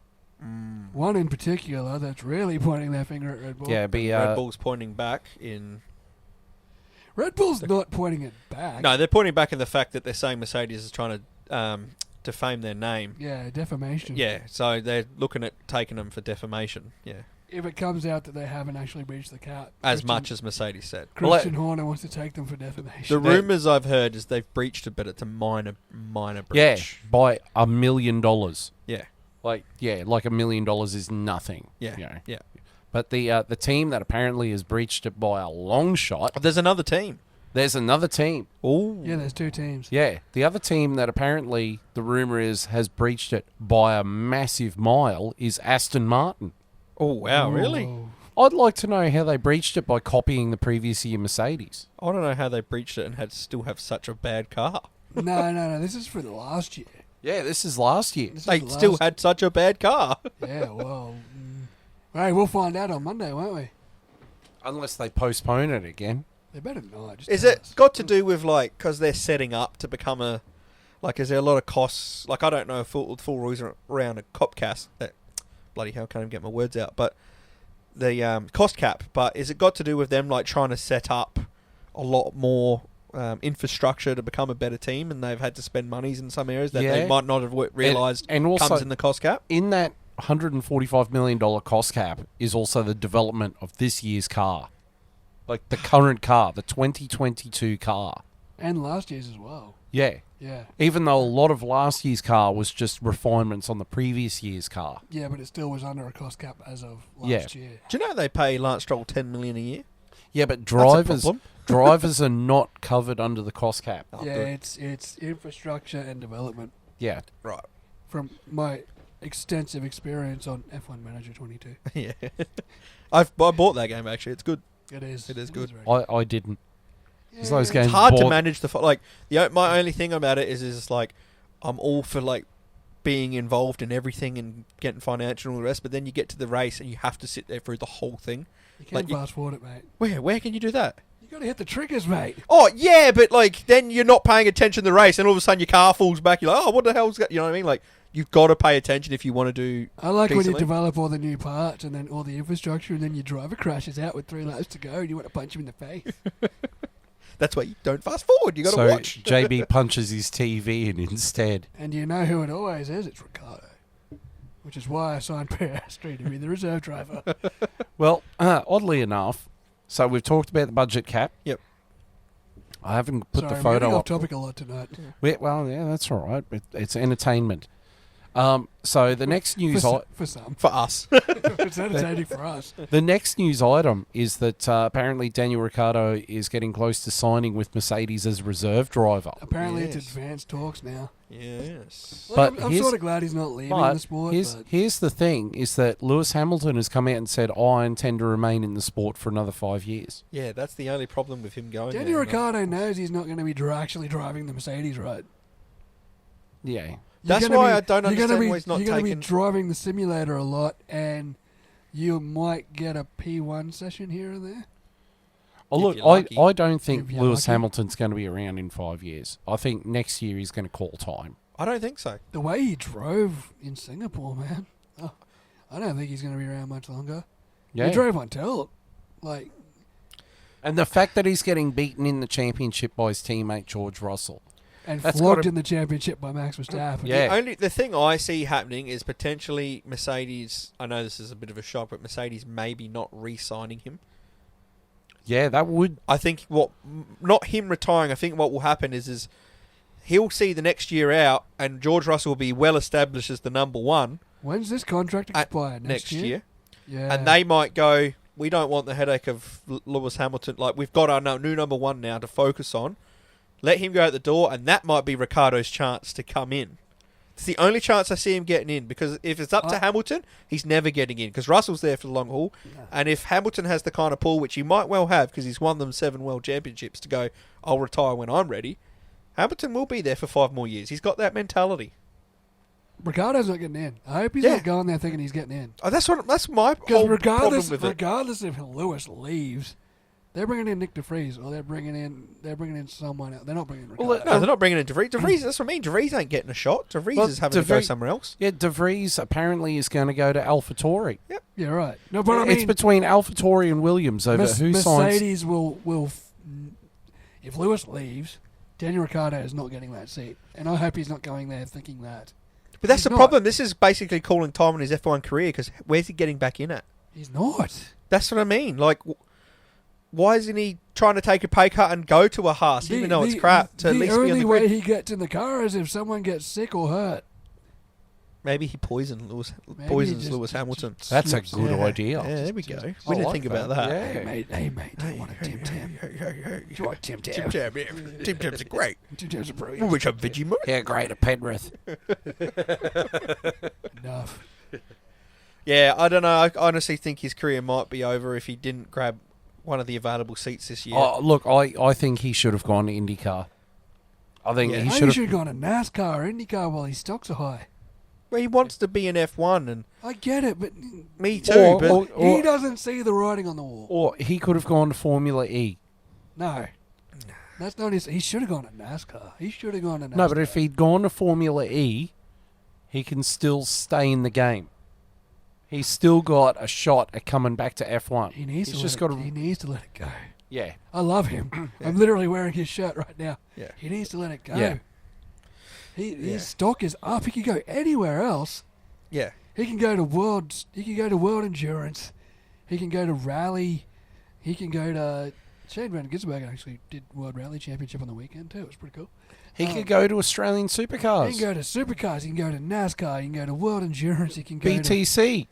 One in particular that's really pointing their finger at Red Bull. Yeah, be Red Bull's pointing back in... Red Bull's not pointing it back. No, they're pointing back in the fact that they're saying Mercedes is trying to defame their name. Yeah, defamation. Yeah, so they're looking at taking them for defamation. Yeah, If it comes out that they haven't actually breached the cap. as much as Mercedes said. Christian Horner wants to take them for defamation. The rumours I've heard is they've breached it, but it's a minor yeah, breach. by $1 million. Yeah, Like $1 million is nothing. yeah, you know. yeah. But the team that apparently has breached it by a long shot. There's another team. There's another team. Oh, Yeah, there's 2 teams. Yeah, the other team that apparently the rumor is has breached it by a massive mile is Aston Martin. oh wow, really? Whoa. I'd like to know how they breached it by copying the previous year Mercedes. I don't know how they breached it and still have such a bad car. No. This is for the last year. Yeah, this is last year. This is They the still last- had such a bad car. Yeah, well. Hey, we'll find out on Monday, won't we? Unless they postpone it again. They better not. Just Is tell it us. got to do with like because they're setting up to become a like? Is there a lot of costs? Like I don't know full rules around a copcast. Bloody hell, can't even get my words out. But the cost cap. But is it got to do with them like trying to set up a lot more infrastructure to become a better team, and they've had to spend monies in some areas that they Yeah. might not have realised And also comes in the cost cap? in that $145 million cost cap is also the development of this year's car. Like the current car, the 2022 car. And last year's as well. Yeah. Yeah. Even though a lot of last year's car was just refinements on the previous year's car. Yeah, but it still was under a cost cap as of Yeah. last year. Do you know they pay Lance Stroll $10 million a year? Yeah, but That's a drivers problem. drivers are not covered under the cost cap. Oh, yeah, good. it's infrastructure and development. Yeah. Right. From my extensive experience on F1 Manager 22. Yeah. I bought that game actually. It's good. It is. It is good. very I didn't. It's Yeah. those games It's hard to bought- manage my only thing about it is like I'm all for like being involved in everything and getting financial and all the rest, but then you get to the race and you have to sit there through the whole thing. You can like you- fast forward it, mate. Where can you do that? You got to hit the triggers, mate. Oh yeah, but like then you're not paying attention to the race and all of a sudden your car falls back. You're like, oh, what the hell's that? You know what I mean? Like you've got to pay attention if you want to do. I like when you decently. develop all the new parts and then all the infrastructure, and then your driver crashes out with 3 laps to go, and you want to punch him in the face. That's why you don't fast forward. You got to So watch. JB punches his TV in instead. And you know who it always is? It's Ricardo. Which is why I signed Piastri to be the reserve driver. Well, oddly enough, so we've talked about the budget cap. Yep. I haven't put Sorry, the I'm photo getting off up. topic a lot tonight. Well, yeah, that's all right. It's entertainment. So the next news, For some. For us. It's entertaining for us. the next news item is that apparently Daniel Ricciardo is getting close to signing with Mercedes as reserve driver. Apparently it's Yes. advanced talks now. Yes. Like, But I'm here's- sort of glad he's not leaving But the sport. here's But here's the thing: is that Lewis Hamilton has come out and said, "I intend to remain in the sport for another 5 years." Yeah, that's the only problem with him going. Daniel there. Ricciardo knows he's not going to be actually driving the Mercedes, right? Yeah. That's why I don't understand why he's not You're going to be taking... driving the simulator a lot, and you might get a P1 session here and there. Oh, If look, you're lucky. I don't think If you're Lewis lucky. Hamilton's going to be around in 5 years. I think next year he's going to call time. I don't think so. The way he drove in Singapore, man. Oh, I don't think he's going to be around much longer. Yeah. He drove on tilt. Like, And the fact that he's getting beaten in the championship by his teammate George Russell. and That's flogged gotta- in the championship by Max Verstappen. Yeah. The thing I see happening is potentially Mercedes. I know this is a bit of a shock, but Mercedes maybe not re-signing him. Yeah, that would... I think not him retiring. I think what will happen is he'll see the next year out, and George Russell will be well established as the number one When's this contract expire? next year. Yeah. And they might go, we don't want the headache of Lewis Hamilton. Like, we've got our new number one now to focus on. Let him go out the door, and that might be Ricciardo's chance to come in. It's the only chance I see him getting in, because if it's up to Hamilton, he's never getting in, because Russell's there for the long haul. And if Hamilton has the kind of pull, which he might well have, because he's won them 7 world championships, to go, I'll retire when I'm ready, Hamilton will be there for 5 more years. He's got that mentality. Ricardo's not getting in. I hope he's Yeah. not going there thinking he's getting in. Oh, that's my Because whole problem with it. regardless if Lewis leaves, they're bringing in Nick DeVries, or they're bringing in someone else. They're not bringing in Ricardo. No, they're not bringing in DeVries. DeVries, that's what I mean. DeVries ain't getting a shot. DeVries Well, is having to go DeVries- somewhere else. Yeah, De Vries apparently is going to go to AlphaTauri. Yeah, right. No, but I It's mean, between AlphaTauri and Williams over who signs... Mercedes will if Lewis leaves, Daniel Ricciardo is not getting that seat, and I hope he's not going there thinking that. But that's He's the not. problem. This is basically calling time on his F1 career, because where's he getting back in at? He's not. That's what I mean. Like, why isn't he trying to take a pay cut and go to a Haas, even though it's crap, to at least be on only the way grid? he gets in the car is if someone gets sick or hurt. Maybe he poisons Lewis just- Hamilton. That's a slips good in. idea. Yeah, there we go. I We didn't like think about that. Yeah. Hey mate, do you want a Tim Tam? Do you want Tim Tam? Tim Tams are great. Tim Tams are We'll brilliant. reach up Vegemite. Yeah, great at Penrith. Enough. Yeah, I don't know. I honestly think his career might be over if he didn't grab one of the available seats this year. Oh, look, I think he should have gone to IndyCar. I think Yeah. he Maybe should he have... should have gone to NASCAR or IndyCar while his stocks are high. Well, he wants to be in F1, and I get it, but me too. Or- but or- he doesn't see the writing on the wall. Or he could have gone to Formula E. No. That's not his... He should have gone to NASCAR. He should have gone to NASCAR. No, but if he'd gone to Formula E, he can still stay in the game. He's still got a shot at coming back to F1. He needs He's to just let got it, to... he needs to let it go. Yeah. I love him. I'm literally wearing his shirt right now. Yeah. He needs to let it go. Yeah. His stock is up. He could go anywhere else. yeah, He can go to world. He can go to World Endurance. He can go to Rally. He can go to. Shane Van Gisbergen actually did World Rally Championship on the weekend too. It was pretty cool. He could go to Australian He Supercars. can go to Supercars. He can go to NASCAR. He can go to World Endurance. He can go BTC.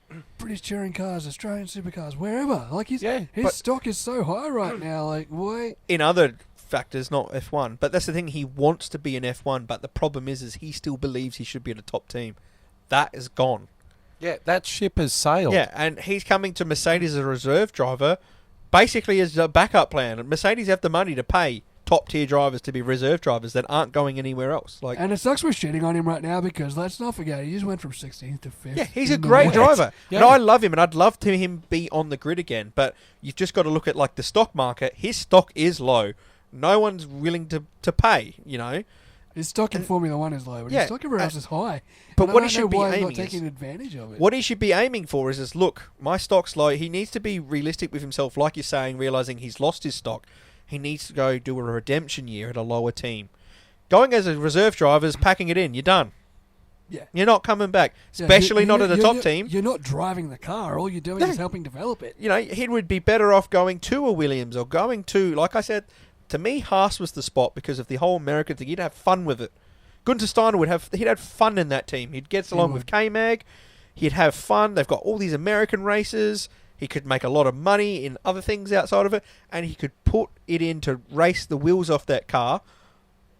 to British Touring Cars, Australian Supercars, wherever. Like his Yeah, his but- stock is so high right now. Like why? in other factors, not F1. But that's the thing. He wants to be in F1, but the problem is he still believes he should be at a top team. That is gone. Yeah, that ship has sailed. Yeah, and he's coming to Mercedes as a reserve driver, basically as a backup plan. Mercedes have the money to pay top tier drivers to be reserve drivers that aren't going anywhere else. Like, And it sucks we're shitting on him right now because let's not forget he just went from 16th to 5th. yeah, he's a in the great wet. driver, Yeah. and I love him, and I'd love to him be on the grid again. But you've just got to look at like the stock market. His stock is low. No one's willing to pay. You know. His stock in Formula One is low, but Yeah, his stock everywhere else is high. but And what I he don't know should be why he's aiming not taking is- advantage of it. What he should be aiming for is look, my stock's low. He needs to be realistic with himself, like you're saying, realizing he's lost his stock. He needs to go do a redemption year at a lower team. Going as a reserve driver is packing it in. You're done. Yeah. You're not coming back, Yeah, especially you- not at a you're- top you're- team. You're not driving the car. All you're doing No. is helping develop it. You know, he would be better off going to a Williams or going to, like I said, to me, Haas was the spot because of the whole American thing. He'd have fun with it. Gunther Steiner he'd have fun in that team. He'd get along with would. K-Mag. He'd have fun. They've got all these American races. He could make a lot of money in other things outside of it, and he could put it in to race the wheels off that car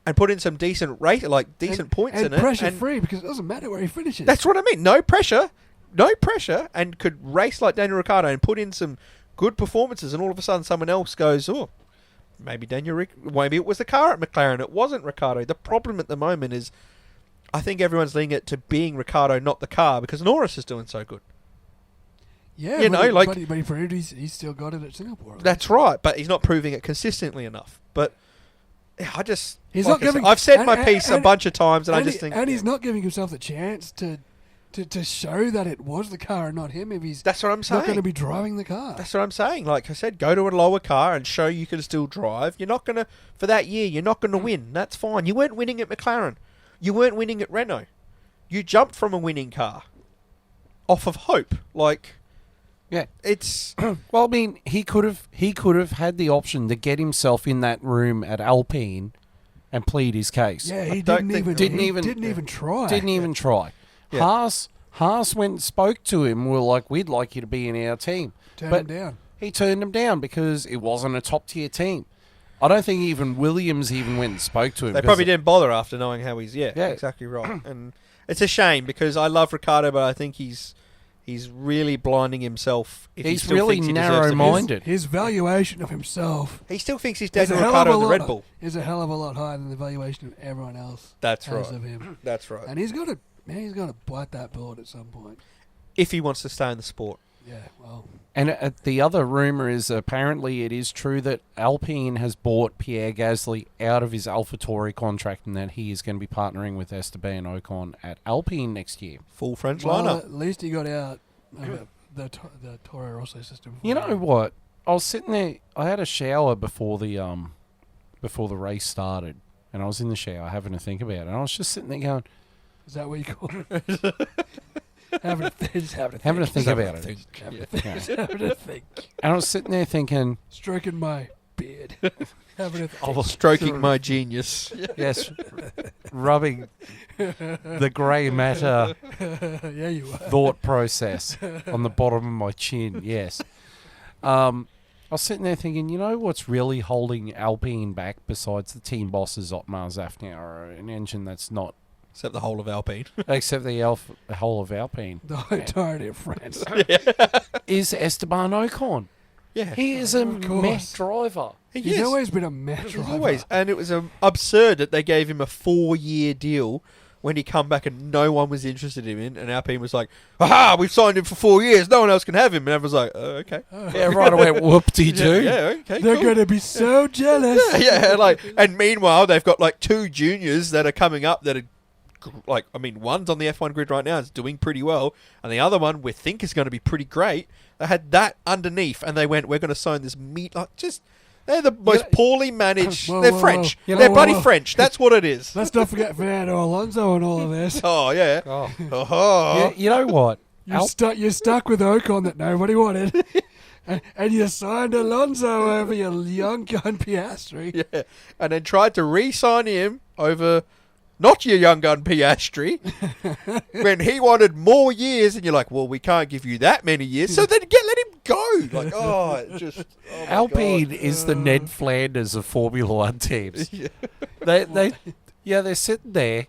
and put in some decent points and in it. pressure and free because it doesn't matter where he finishes. that's what I mean. No pressure, and could race like Daniel Ricciardo and put in some good performances. And all of a sudden, someone else goes, "Oh, maybe maybe it was the car at McLaren. It wasn't Ricciardo." The problem at the moment is I think everyone's linking it to being Ricardo, not the car, because Norris is doing so good. Yeah, You but know, he, like- but he proved he's still got it at Singapore. That's right, but he's not proving it consistently enough. But I just... He's like not giving. I've said and- my and- piece a and- bunch of times, and I and just he- think... and he's not giving himself the chance to show that it was the car and not him if he's That's what I'm saying. not going to be driving the car. That's what I'm saying. Like I said, go to a lower car and show you can still drive. You're not going to... For that year, you're not going to win. That's fine. You weren't winning at McLaren. You weren't winning at Renault. You jumped from a winning car. Off of hope. Like... Yeah. It's... Well, I mean, he could have had the option to get himself in that room at Alpine and plead his case. Yeah, he don't didn't think- even Didn't even- try. Didn't even try. Yeah. Haas went and spoke to him. We're like, we'd like you to be in our team. Turn but him down. He turned him down because it wasn't a top tier team. I don't think even Williams even went and spoke to him. They 'cause probably didn't bother after knowing how he's... Yeah, Yeah. exactly right. And it's a shame because I love Ricardo, but I think he's really blinding himself. If he He's still really thinks he deserves to be. narrow-minded. His valuation of himself He still thinks he's is a Daniel hell of Ricciardo a of the lot. Red Bull. Is a hell of a lot higher than the valuation of everyone else. That's has right. of him. That's right. And he's got to bite that bullet at some point. If he wants to stay in the sport. Yeah, well, And the other rumour is apparently it is true that Alpine has bought Pierre Gasly out of his AlphaTauri contract and that he is going to be partnering with Esteban Ocon at Alpine next year. Full French well, lineup. at least he got out of the Toro Rosso system. You know what? I was sitting there. I had a shower before the race started, and I was in the shower having to think about it. And I was just sitting there going, Is that what you call it? having a think having to think about it. Yeah. having a think. And I was sitting there thinking, Stroking my beard. having a think. oh, Stroking my genius. yes, rubbing the grey matter Yeah, you are. thought process on the bottom of my chin. Yes. I was sitting there thinking, you know what's really holding Alpine back besides the team bosses Otmar Zafnauer, an engine that's not, Except the whole of Alpine. except the whole of Alpine, The entirety of France. is Esteban Ocon. Yeah. He is a Of course. mech driver. He's always been a match He's driver. always. And it was absurd that they gave him a 4-year deal when he come back and no one was interested in him. And Alpine was like, aha, we've signed him for 4 years. No one else can have him. And everyone's like, oh, okay. Yeah, right away, whoop-de-doo. Yeah, okay, They're cool. going to be so jealous. Yeah, like, and meanwhile, they've got like 2 juniors that are coming up that are, like, I mean, one's on the F1 grid right now, is doing pretty well, and the other one we think is going to be pretty great. They had that underneath, and they went, we're going to sign this they're the most poorly managed. Whoa, they're whoa, French. whoa. They're Whoa, bloody whoa. French. That's what it is. Let's not forget Fernando Alonso and all of this. Oh yeah. Oh. Oh. You know what? You're stuck with Ocon that nobody wanted. and you signed Alonso over your young gun Piastri. Yeah, and then tried to re-sign him over not your young gun Piastri when he wanted more years, and you're like, well, we can't give you that many years, so then let him go. Like, oh, it just oh my Alpine God. is the Ned Flanders of Formula One teams. Yeah. They're sitting there,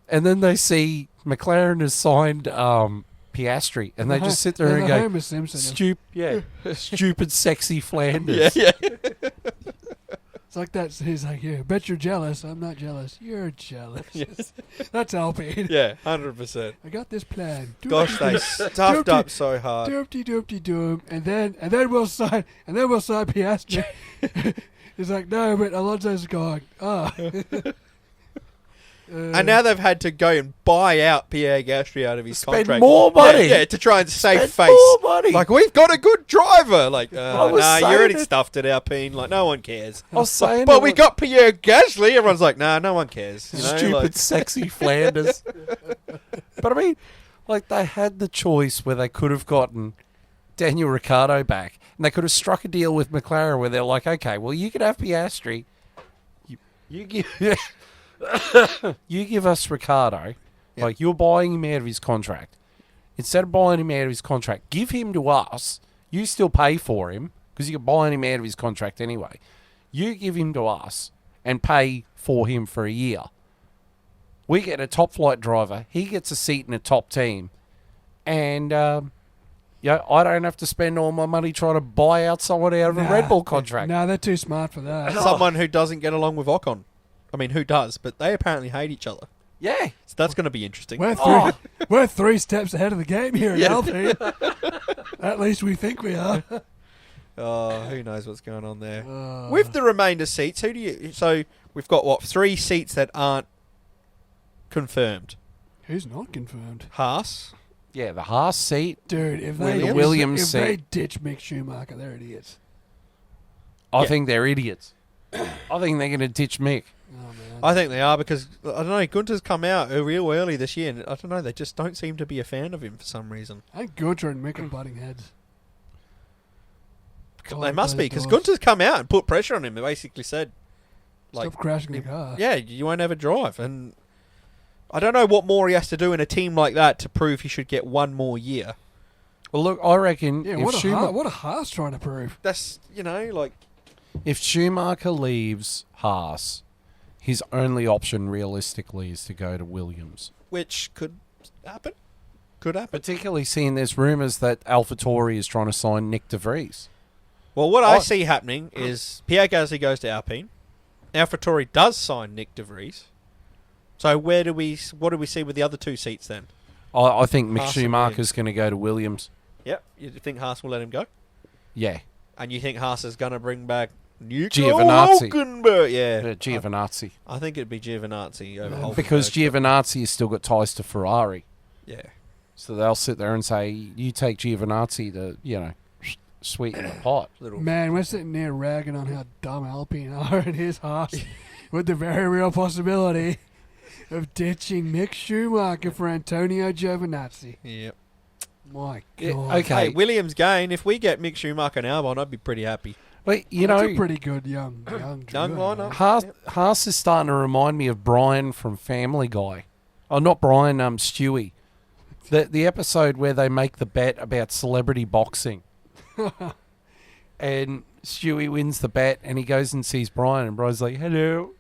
and then they see McLaren has signed Piastri, and they just sit there and the go, Homer Simpson. stupid, sexy Flanders. Yeah, It's like that. He's like, yeah, bet you're jealous. I'm not jealous. You're jealous. That's Alpine. yeah, 100%. I got this plan. Gosh, they stuffed up so hard. Doopty doopty doom, and then we'll sign Piastri. He's like, no, but Alonso's gone. Ah. And now they've had to go and buy out Pierre Gasly out of his Spend contract. more money. Yeah, to try and save Spend face. more money. Like, we've got a good driver. Like, I was nah, you saying already it. stuffed it, Alpine. Like, no one cares. I was saying, But we got Pierre Gasly. Everyone's like, nah, no one cares. You know, stupid, like- sexy Flanders. But I mean, like they had the choice where they could have gotten Daniel Ricciardo back, and they could have struck a deal with McLaren where they're like, okay, well, you can have Piastri. You give you give us Ricciardo. Yeah. Like you're buying him out of his contract. Instead of buying him out of his contract, give him to us. You still pay for him because you're buying him out of his contract anyway. You give him to us and pay for him for a year. We get a top flight driver. He gets a seat in a top team. And, I don't have to spend all my money trying to buy out someone out of a Red Bull contract. Nah, they're too smart for that. Someone who doesn't get along with Ocon. I mean, who does? But they apparently hate each other. Yeah. So that's going to be interesting. We're 3 steps ahead of the game here at Alpine. At least we think we are. Oh, who knows what's going on there? Uh, With the remainder seats, who do you... So, we've got, 3 seats that aren't confirmed. Who's not confirmed? Haas. Yeah, the Haas seat. Dude, if Williams they seat. ditch Mick Schumacher, they're idiots. I Yeah. think they're idiots. I think they're going to ditch Mick. Oh, man. I think they are because, I don't know, Gunter's come out real early this year and I don't know, they just don't seem to be a fan of him for some reason. I think Gunter and Mick are butting heads. They must be because Doors. Gunter's come out and put pressure on him. They basically said, Stop crashing the car. yeah, you won't ever drive. And I don't know what more he has to do in a team like that to prove he should get one more year. Well, look, I reckon Yeah, if, what a Haas trying to prove. That's, if Schumacher leaves Haas, his only option realistically is to go to Williams. which could happen. Could happen. Particularly seeing there's rumours that AlphaTauri is trying to sign Nick De Vries. Well, what I see happening is Pierre Gasly goes to Alpine. AlphaTauri does sign Nick De Vries. So what do we see with the other 2 seats then? I think Mick Haas and Schumacher's going to go to Williams. Yep. You think Haas will let him go? Yeah. And you think Haas is going to bring back Nico Giovinazzi. Hulkenberg? Yeah. Giovinazzi. I think it'd be Giovinazzi over Hulkenberg. Because Giovinazzi has still got ties to Ferrari. Yeah. So they'll sit there and say, you take Giovinazzi to, sweeten the pot. Little. Man, we're sitting there ragging on how dumb Alpine are in his Haas with the very real possibility of ditching Mick Schumacher for Antonio Giovinazzi. Yep. My Yeah, God. okay. Hey, Williams gain. If we get Mick Schumacher and Albon, I'd be pretty happy. But, That's a pretty good young Young duo, lineup. man. Haas is starting to remind me of Brian from Family Guy. Oh, not Brian, Stewie. The episode where they make the bet about celebrity boxing. And Stewie wins the bet and he goes and sees Brian and Brian's like, hello.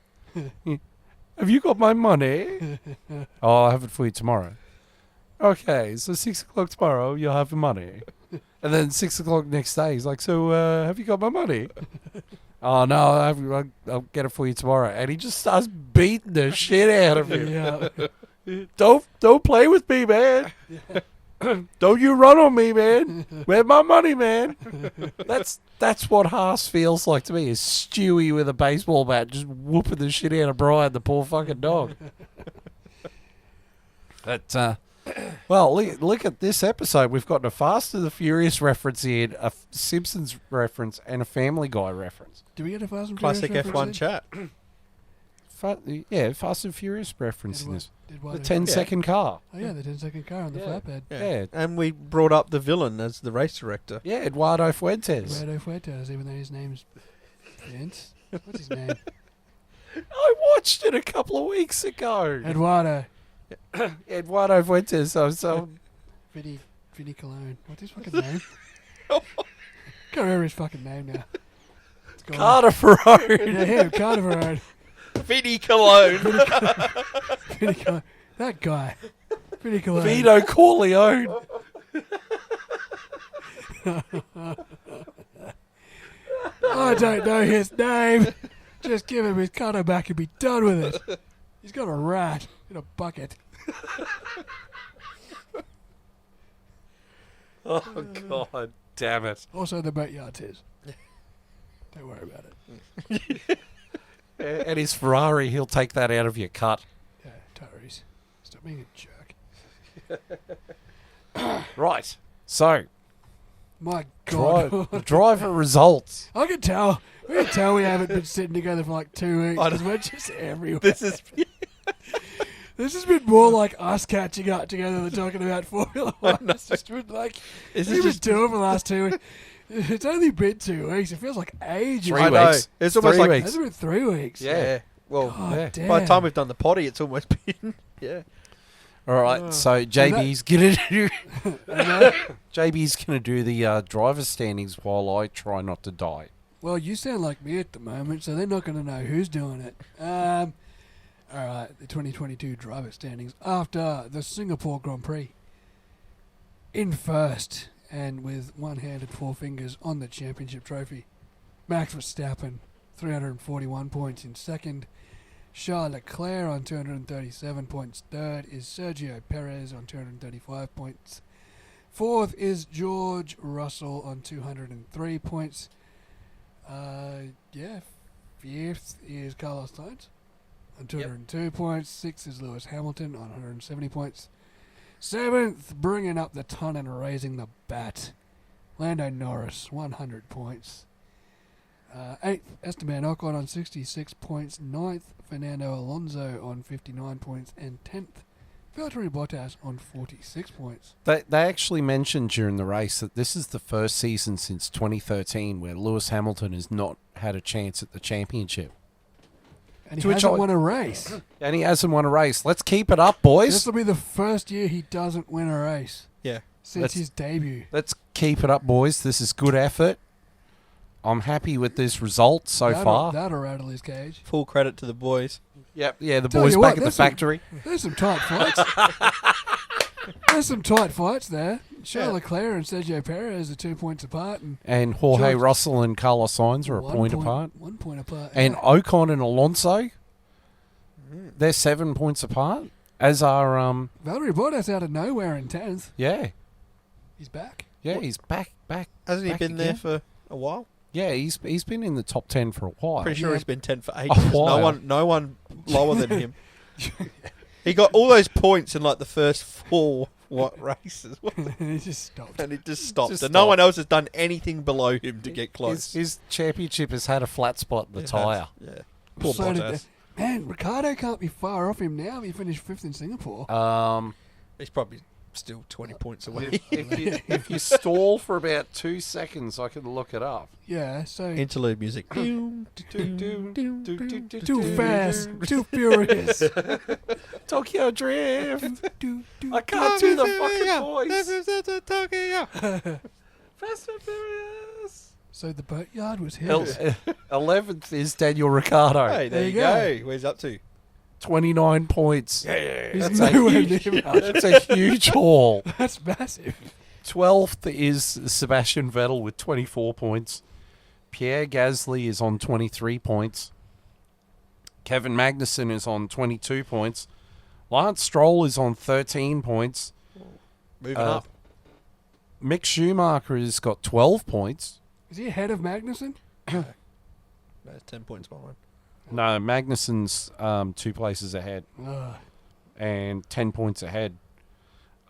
Have you got my money? Oh, I'll have it for you tomorrow. Okay, so 6 o'clock tomorrow, you'll have the money. And then 6 o'clock next day, he's like, so have you got my money? Oh, no, I'll get it for you tomorrow. And he just starts beating the shit out of him. Yeah. Don't play with me, man. Don't you run on me, man. Where's my money, man? That's what Haas feels like to me, is Stewie with a baseball bat just whooping the shit out of Brian, the poor fucking dog. But, well, look at this episode. We've got a Fast and the Furious reference here, a Simpsons reference, and a Family Guy reference. Do we get a Fast and Classic Furious F1 reference chat. Fast and Furious reference in this. Did The what? 10-second car. Oh, yeah, the 10-second car on the flatbed. Yeah. And we brought up the villain as the race director. Yeah, Eduardo Fuentes. Eduardo Fuentes, even though his name's Vince. What's his name? I watched it a couple of weeks ago. Eduardo. Eduardo Fuentes. So Vinny Cologne. What's his fucking name? Can't remember his fucking name now. It's gone. Carter Ferrari. Yeah, him, Carter Road. Vinny Cologne. Vinny Cologne. That guy. Vinny Cologne. Vito Corleone. I don't know his name. Just give him his cutter back and be done with it. He's got a rat in a bucket. Oh, God damn it. Also, the boatyard's his. Don't worry about it. And his Ferrari, he'll take that out of your cut. Yeah, Tyrese. Stop being a jerk. Right. So, My God. driver results. I can tell. We haven't been sitting together for like 2 weeks because we're just everywhere. This has been more like us catching up together than talking about Formula One. It's just been like, Is we've it been just doing for the last 2 weeks. It's only been 2 weeks. It feels like ages. 3 I know. weeks. It's almost 3 like- weeks. It's been 3 weeks. Yeah. Well, God yeah. damn. by the time we've done the potty, it's almost been. Yeah. All right. So JB's gonna do. JB's gonna do the driver's standings while I try not to die. Well, you sound like me at the moment, so they're not going to know who's doing it. All right, the 2022 driver standings after the Singapore Grand Prix. In first, and with one hand and 4 fingers on the championship trophy, Max Verstappen, 341 points in second. Charles Leclerc on 237 points. Third is Sergio Perez on 235 points. Fourth is George Russell on 203 points. Fifth is Carlos Sainz on 202 points. Sixth is Lewis Hamilton on 170 points. Seventh, bringing up the ton and raising the bat, Lando Norris, 100 points. Eighth, Esteban Ocon on 66 points. Ninth, Fernando Alonso on 59 points. And 10th, Valtteri Bottas on 46 points. They actually mentioned during the race that this is the first season since 2013 where Lewis Hamilton has not had a chance at the championship. And To he which hasn't I- won a race. And he hasn't won a race. Let's keep it up, boys. This will be the first year he doesn't win a race Yeah. since Let's- his debut. Let's keep it up, boys. This is good effort. I'm happy with this result so far. That'll rattle his cage. Full credit to the boys. Yep. Yeah, the Tell boys you back what, at the there's some- factory. There's some tight fights. There's some tight fights there. Charles Leclerc and Sergio Perez are 2 points apart. And Jorge George- Russell and Carlos Sainz are a 1 point apart. 1 point apart. And yeah. Ocon and Alonso, they're 7 points apart. As are, Valtteri Bottas out of nowhere in 10th. yeah. He's back. Yeah, he's back. Hasn't he Back been there again? for a while? Yeah, he's been in the top 10 for a while. Pretty sure Yeah. he's been 10 for ages. while. No one lower than him. He got all those points in like the first 4 races, He just stopped. and he just stopped. Just and no stopped. one else has done anything below him to get close. His championship has had a flat spot in the It has. tyre. Yeah. Poor So did Bottas. Man, Ricardo can't be far off him now. He finished 5th in Singapore. He's probably still 20 points away. if you stall for about 2 seconds, I can look it up. Yeah, so Interlude music. too fast, too furious. Tokyo Drift. Do, do, I can't do the fucking voice. voice. Fast and Furious. So the boatyard was his. 11th is Daniel Ricciardo. Hey, there There you you go. Where's he up to? 29 points. He's That's a nowhere huge, near. that's a huge haul. That's massive. 12th is Sebastian Vettel with 24 points. Pierre Gasly is on 23 points. Kevin Magnussen is on 22 points. Lance Stroll is on 13 points. Moving Uh, up. Mick Schumacher has got 12 points. Is he ahead of Magnussen? No, 10 points behind. No, Magnussen's 2 places ahead Ugh. and 10 points ahead.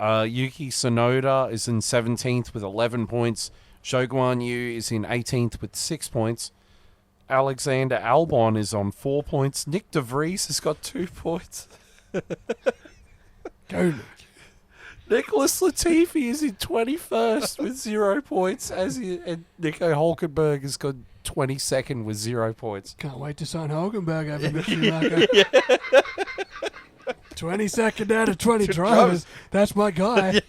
Yuki Tsunoda is in 17th with 11 points. Zhou Guanyu is in 18th with 6 points. Alexander Albon is on 4 points. Nick De Vries has got 2 points. Go, Nick. Nicholas Latifi is in 21st with 0 points. And Nico Hulkenberg has got 22nd with 0 points. Can't wait to sign Hulkenberg over Mick Schumacher. 22nd out of 20 drivers. That's my guy.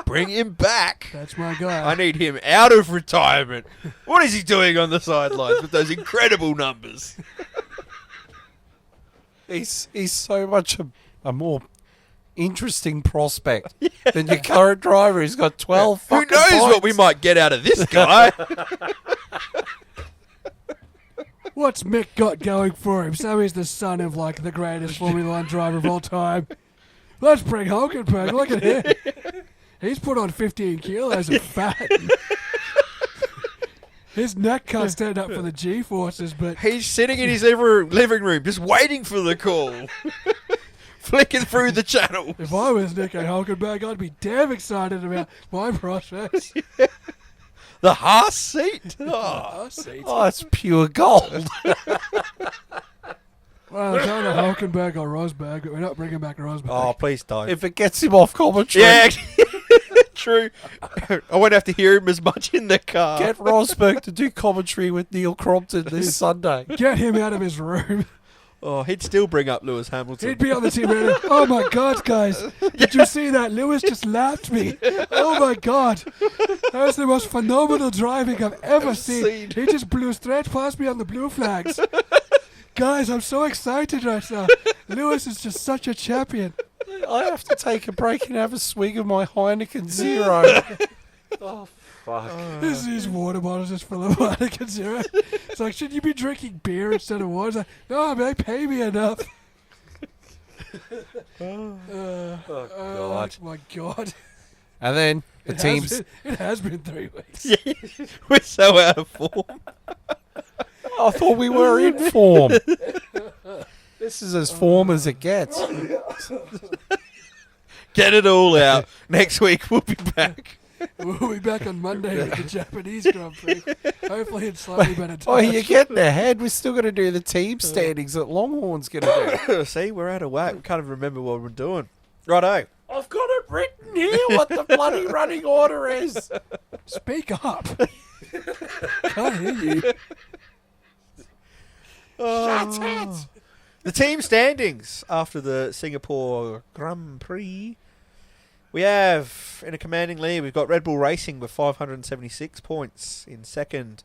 Bring him back. That's my guy. I need him out of retirement. What is he doing on the sidelines with those incredible numbers? He's so much a more interesting prospect than your current driver. He's got 12 Who fucking knows points. what we might get out of this guy? What's Mick got going for him? So he's the son of like the greatest Formula One driver of all time. Let's bring Hulkenberg. Look at him. He's put on 15 kilos of fat. His neck can't stand up for the G-forces, but He's sitting in his living room just waiting for the call. Flicking through the channel. if I was Nico Hulkenberg, I'd be damn excited about my prospects. The Haas seat. Oh. Oh, it's pure gold. Well, it's either Hulkenberg or Rosberg, but we're not bringing back Rosberg. Oh, please don't. If it gets him off commentary, Yeah, true. I won't have to hear him as much in the car. get Rosberg to do commentary with Neil Crompton this Sunday. Get him out of his room. Oh, he'd still bring up Lewis Hamilton. He'd be on the team radio. Oh my God, guys. Did you see that? Lewis just lapped me. Oh my God. That was the most phenomenal driving I've ever seen. He just blew straight past me on the blue flags. Guys, I'm so excited right now. Lewis is just such a champion. I have to take a break and have a swig of my Heineken Zero. Oh, fuck. This is water bottles just full of Vatican Zero. It's like, should you be drinking beer instead of water? It's like, no, man, pay me enough. God. Oh my God. And then the teams... It has been 3 weeks. Yeah, we're so out of form. I thought we were in form. This is as form as it gets. Get it all out. Next week we'll be back. We'll be back on Monday with the Japanese Grand Prix. Hopefully it's slightly better Oh, time. you're getting ahead. We're still going to do the team standings that Longhorn's going to do. See, we're out of whack. We can't even remember what we're doing. Righto. I've got it written here what the bloody running order is. Speak up. Can't hear you. Shut it. The team standings after the Singapore Grand Prix. We have, in a commanding lead, we've got Red Bull Racing with 576 points. In second,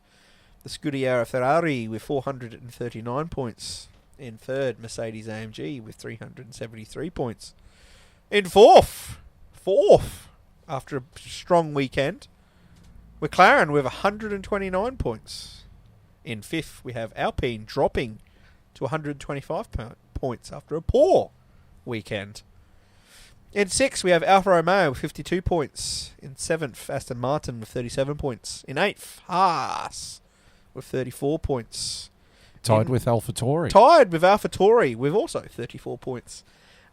the Scuderia Ferrari with 439 points. In third, Mercedes AMG with 373 points. In fourth, after a strong weekend, McLaren with 129 points. In fifth, we have Alpine dropping to 125 points after a poor weekend. In sixth, we have Alfa Romeo with 52 points. In seventh, Aston Martin with 37 points. In eighth, Haas with 34 points. Tied with AlphaTauri. Tied with AlphaTauri with also 34 points.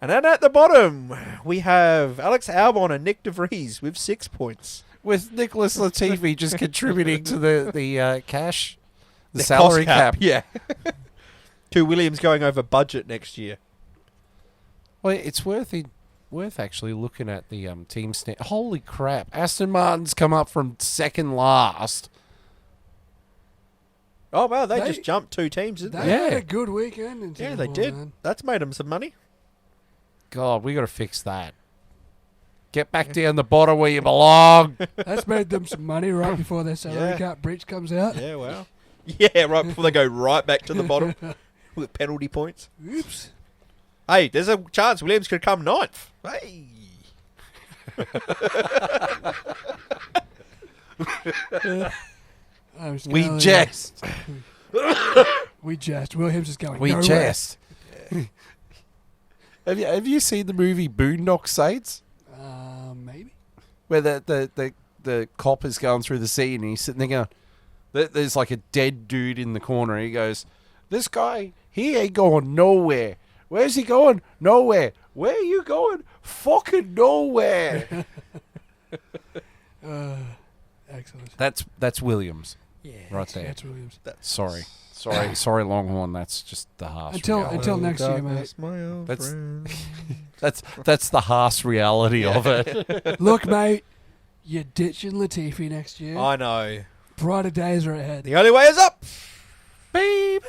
And then at the bottom, we have Alex Albon and Nick De Vries with 6 points. With Nicholas Latifi just contributing to the cash, the cost salary cap. Yeah. 2 Williams going over budget next year. Well, it's worth actually looking at the team stand. Holy crap! Aston Martin's come up from second last. Oh, wow, they just jumped 2 teams, didn't They they? had Yeah. a good weekend. In Yeah, they Singapore, did. man. That's made them some money. God, we got to fix that. Get back down the bottom where you belong. That's made them some money right before their salary Yeah. cap breach comes out. Yeah, wow. Yeah, right before they go right back to the bottom with penalty points. Oops. Hey, there's a chance Williams could come 9th. Hey. I'm just We going, jest. We jest. Williams is going We nowhere. jest. Have you seen the movie Boondock Saints? Maybe. Where the cop is going through the scene and he's sitting there going, there's like a dead dude in the corner. He goes, this guy, he ain't going nowhere. Where's he going? Nowhere. Where are you going? Fucking nowhere. Excellent. That's Williams Yeah. right there. That's Williams. Sorry, Longhorn. That's just the harsh. Until reality. next year, mate. My old That's- friend. That's the harsh reality of it. Look, mate, you're ditching Latifi next year. I know. Brighter days are ahead. The only way is up. Baby,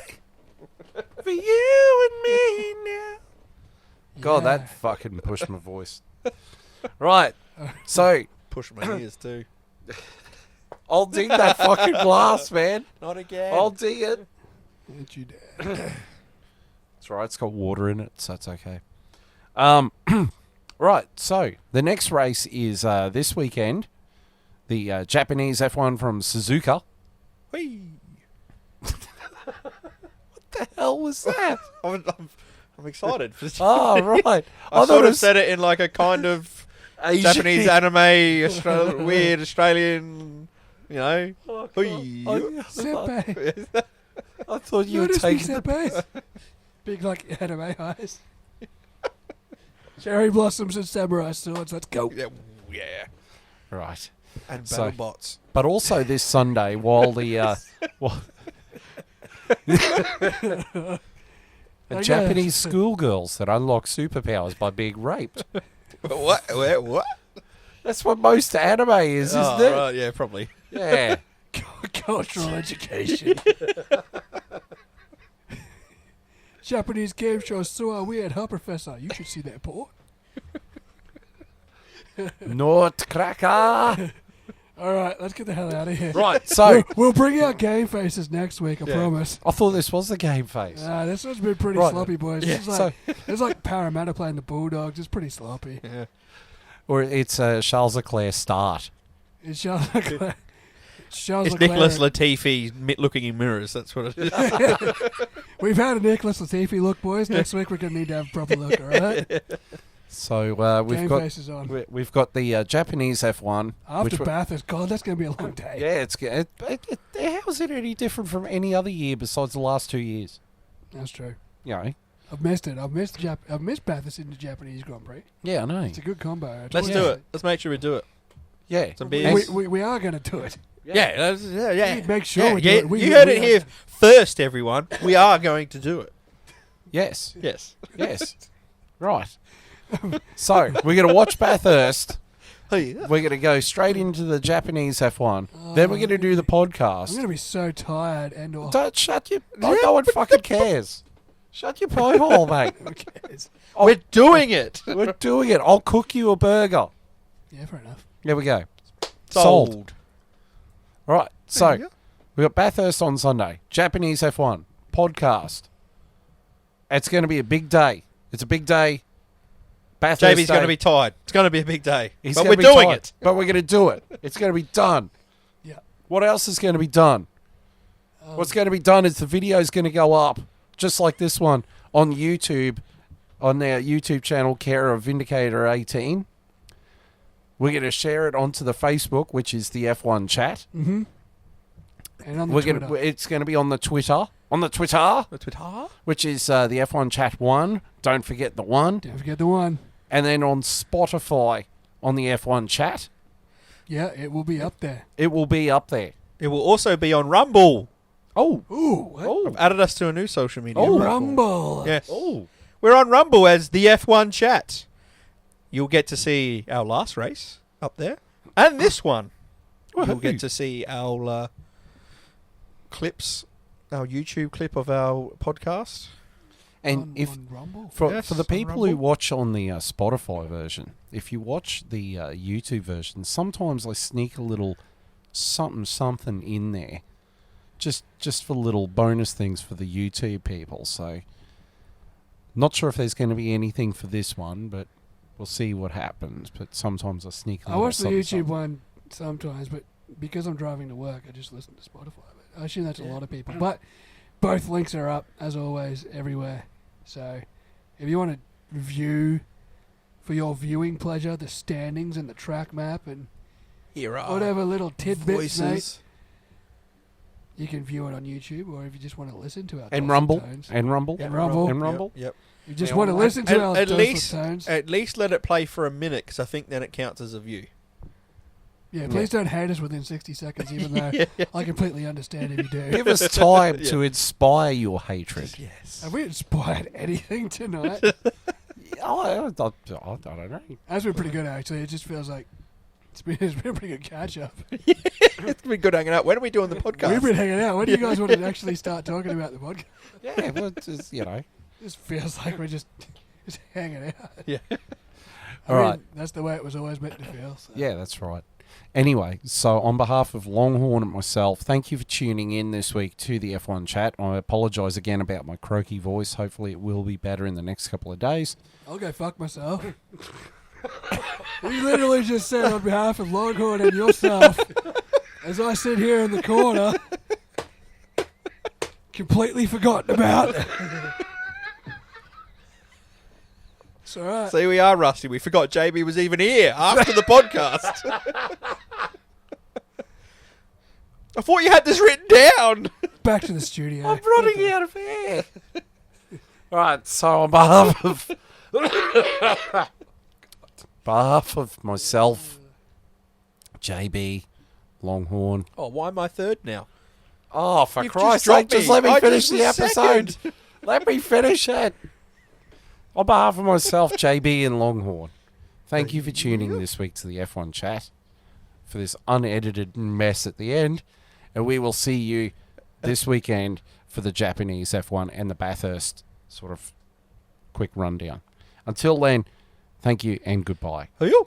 for you and me now. God, Yeah. that fucking pushed my voice. Right, so Push my ears too. I'll dig that fucking glass, man. Not again. I'll dig it. Ain't you dare. That's right. It's got water in it, so it's okay. Right. So the next race is this weekend. The Japanese F1 from Suzuka. Whee. The hell was that? I'm excited. For this. Oh, right. I thought sort it of was said it in like a kind of Japanese anime, weird Australian, you know. Whee. Senpai. I thought you were Notice me, taking the senpai. Big, like, anime eyes. Cherry blossoms and samurai swords. Let's go. Yeah. Right. And So- battle bots. But also this Sunday, while the while I guess. Japanese schoolgirls that unlock superpowers by being raped. What? What? That's what most anime is, isn't Oh, it? right, yeah, probably. Yeah. Cultural education. Japanese game shows so weird, huh, Professor? You should see that porn. Nutcracker. All right, let's get the hell out of here. Right, so We'll bring out game faces next week, I promise. I thought this was the game face. This one's been pretty Right. sloppy, boys. Yeah, It's like Parramatta playing the Bulldogs. It's pretty sloppy. Yeah. Or it's Charles Leclerc start. It's Charles Leclerc. It's Nicholas Latifi looking in mirrors. That's what it is. We've had a Nicholas Latifi look, boys. Next week we're going to need to have a proper look, all right? So Game face is on. we've got the Japanese F1. After Bathurst, God, that's going to be a long day. Yeah, how is it any different from any other year besides the last 2 years? That's true. You know? I've missed it. I've missed Bathurst in the Japanese Grand Prix. Yeah, I know. It's a good combo. Let's do it. Let's make sure we do it. Yeah. Some beers. We are going to do it. Yeah. Make sure we do it. You heard it here first, everyone. We are going to do it. Yes. Yes. Yes. Right. So, we're going to watch Bathurst. Oh, yeah. We're going to go straight into the Japanese F1. Then we're going to do the I'm podcast. going to be so tired and or Don't shut your... No one fucking cares. Shut your pie hole, mate. who cares? We're doing it. We're doing it. I'll cook you a burger. Yeah, fair enough. There we go. Sold. Right. There So, you go. we got Bathurst on Sunday. Japanese F1 podcast. It's going to be a big day. It's a big day. Bathurst JB's Day. going to be tired. It's going to be a big day. He's But gonna we're be doing tired, it. But we're going to do it. It's going to be done. Yeah. What else is going to be done? What's going to be done is the video is going to go up, just like this one, on YouTube, on their YouTube channel, Care of Vindicator 18. We're going to share it onto the Facebook, which is the F1 chat. Mm-hmm. And on the Twitter. It's going to be on the Twitter. On the Twitter, which is the F1 Chat 1. Don't forget the 1. Don't forget the one. And then on Spotify, on the F1 Chat. Yeah, it will be up there. It will be up there. It will also be on Rumble. Oh. Ooh. What? Oh. Added us to a new social media. Oh, platform. Rumble. Yes. Oh. We're on Rumble as the F1 Chat. You'll get to see our last race up there. And this one. You'll get to see our clips, our YouTube clip of our podcast. And on Rumble? for Yes, the on people who Rumble. watch on the Spotify version, if you watch the YouTube version, sometimes I sneak a little something in there, just for little bonus things for the YouTube people. So, not sure if there's going to be anything for this one, but we'll see what happens. But sometimes I sneak a I little watch the something, YouTube something. one sometimes, but because I'm driving to work, I just listen to Spotify. But I assume that's a lot of people. But both links are up, as always, everywhere. So if you want to view, for your viewing pleasure, the standings and the track map and Here are whatever little tidbits, mate, voices. you can view it on YouTube, or if you just want to listen to our And dulcet Rumble. tones. And Rumble. And Rumble. And Rumble. Yep. You just Yeah, want to well, listen to our at dulcet least- tones. At least let it play for a minute, because I think then it counts as a view. Yeah, please don't hate us within 60 seconds, even though I completely understand if you do. Give us time to inspire your hatred. Yes. Have we inspired anything tonight? I don't know. That's been pretty good, actually. It just feels like it's been a pretty good catch-up. It's been good hanging out. When are we doing the podcast? We've been hanging out. When do you guys want to actually start talking about the podcast? Yeah, well, it's just, you know. This feels like we're just hanging out. Yeah. All right. That's the way it was always meant to feel. So. Yeah, that's right. Anyway, so on behalf of Longhorn and myself, thank you for tuning in this week to the F1 Chat. I apologise again about my croaky voice. Hopefully it will be better in the next couple of days. I'll go fuck myself. You literally just said on behalf of Longhorn and yourself, as I sit here in the corner, completely forgotten about. It's all right. See, we are rusty. We forgot JB was even here after the podcast. I thought you had this written down. Back to the studio. I'm running out of air. Right, so on behalf of myself, JB, Longhorn. Oh, why am I third now? Oh, for You've Christ's just sake, dropped just me. let me I finish just the was episode. second. Let me finish it. On behalf of myself, JB and Longhorn, thank you for tuning in this week to the F1 Chat for this unedited mess at the end. And we will see you this weekend for the Japanese F1 and the Bathurst sort of quick rundown. Until then, thank you and goodbye. Are you?